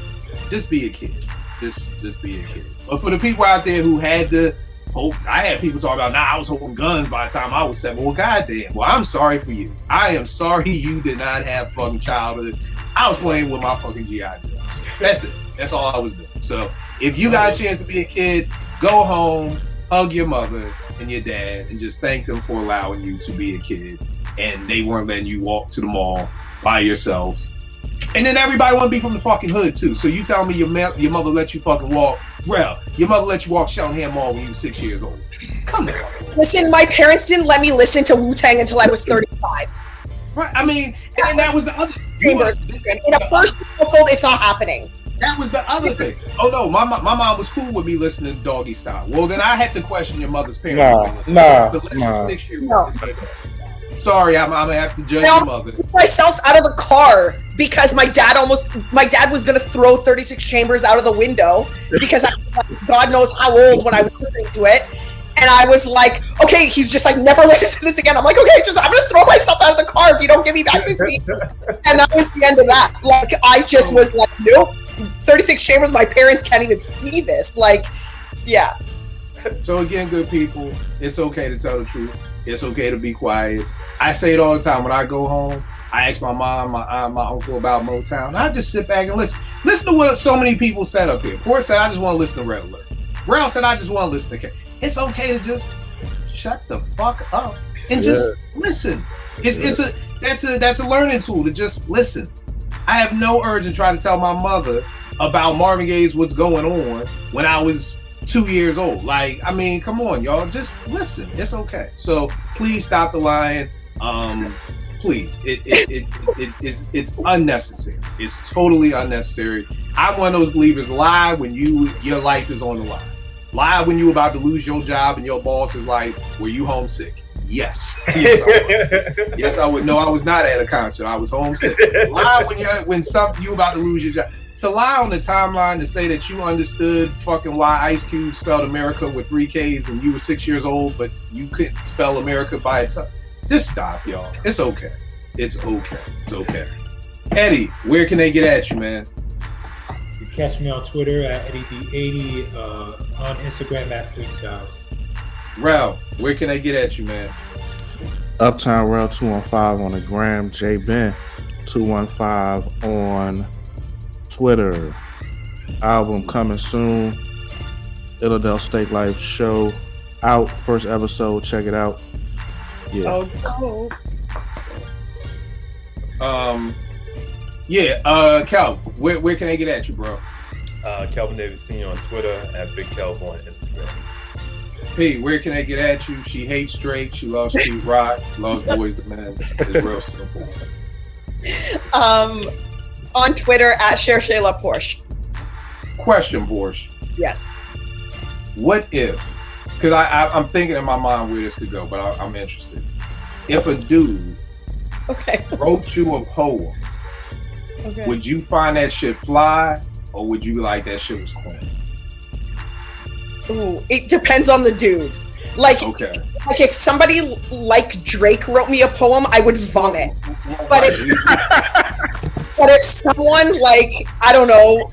Just be a kid. Just be a kid. But for the people out there who had to hope, I had people talk about, I was holding guns by the time I was 7. Well, goddamn. Well, I'm sorry for you. I am sorry you did not have fucking childhood. I was playing with my fucking G.I. Joe. That's it. That's all I was doing. So if you got a chance to be a kid, go home, hug your mother and your dad, and just thank them for allowing you to be a kid. And they weren't letting you walk to the mall by yourself. And then everybody want to be from the fucking hood too. So you tell me your mother let you fucking walk. Well, your mother let you walk Cheltenham Mall when you were 6 years old. Come on. Listen, my parents didn't let me listen to Wu-Tang until I was 35. Right. I mean, and that was the other. In a first household, it's not happening. That was the other thing. Oh no, my mom was cool with me listening to Doggy Style. Well, then I had to question your mother's parents. Nah. Sorry, I'm gonna have to judge your mother. Myself out of the car because my dad was gonna throw 36 Chambers out of the window because God knows how old when I was listening to it. And I was like, okay, he's just like, never listen to this again. I'm like, okay, I'm gonna throw myself out of the car if you don't give me back the seat. And that was the end of that. Like, I just was like, nope, 36 Chambers, my parents can't even see this. Like, yeah. So again, good people, it's okay to tell the truth. It's okay to be quiet. I say it all the time. When I go home, I ask my mom, my aunt, my uncle about Motown. I just sit back and listen. Listen to what so many people said up here. Poor said, I just want to listen to Red Alert. Brown said, I just want to listen to K. It's okay to just shut the fuck up and just listen. That's a learning tool, to just listen. I have no urge to try to tell my mother about Marvin Gaye's What's Going On when I was 2 years old. Like, I mean, come on, y'all, just listen. It's okay. So please stop the lying. Please, it's unnecessary. It's totally unnecessary. I'm one of those believers. Lie when your life is on the line. Lie when you're about to lose your job and your boss is like, were you homesick? Yes. Yes, I would. No, I was not at a concert. I was homesick. Lie when you about to lose your job. To lie on the timeline to say that you understood fucking why Ice Cube spelled America with 3 Ks and you were 6 years old, but you couldn't spell America by itself. Just stop, y'all. It's okay. It's okay. It's okay. Eddie, where can they get at you, man? You can catch me on Twitter at EddieD80, on Instagram at FreakStyles. Rel, where can they get at you, man? Uptown Rel 215 on the gram. J Ben 215 on Twitter. Album coming soon. Illadelph Steak Life show out. First episode. Check it out. Yeah. Oh, Kel, where can they get at you, bro? Kelvin Davis Sr. on Twitter, at Big Kelv on Instagram. P, where can they get at you? She hates Drake. She loves Pete Rock. Loves Boys the Man. It's real simple. On Twitter at Shayla Porsche. Question, Porsche. Yes. What if? Because I'm thinking in my mind where this could go, but I'm interested. If a dude wrote you a poem, would you find that shit fly, or would you be like that shit was corny? Ooh, it depends on the dude. Like if somebody like Drake wrote me a poem, I would vomit. But if someone like, I don't know,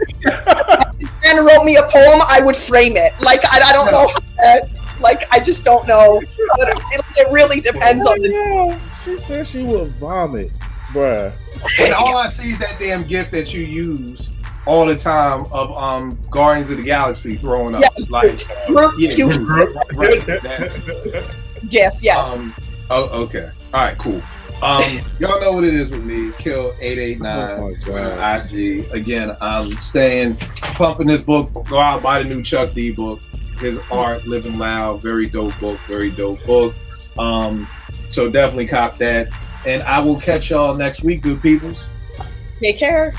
and wrote me a poem, I would frame it. Like I don't know how that, like I just don't know. But it really depends on the dude. She said she would vomit, bruh. And all I see is that damn gift that you use all the time of Guardians of the Galaxy throwing up. GIF, yes. Okay. All right, cool. Y'all know what it is with me. Kill 889 on IG. Again, I'm staying pumping this book. Go out, buy the new Chuck D book. His Art, Living Loud, very dope book. So definitely cop that. And I will catch y'all next week, good peoples. Take care.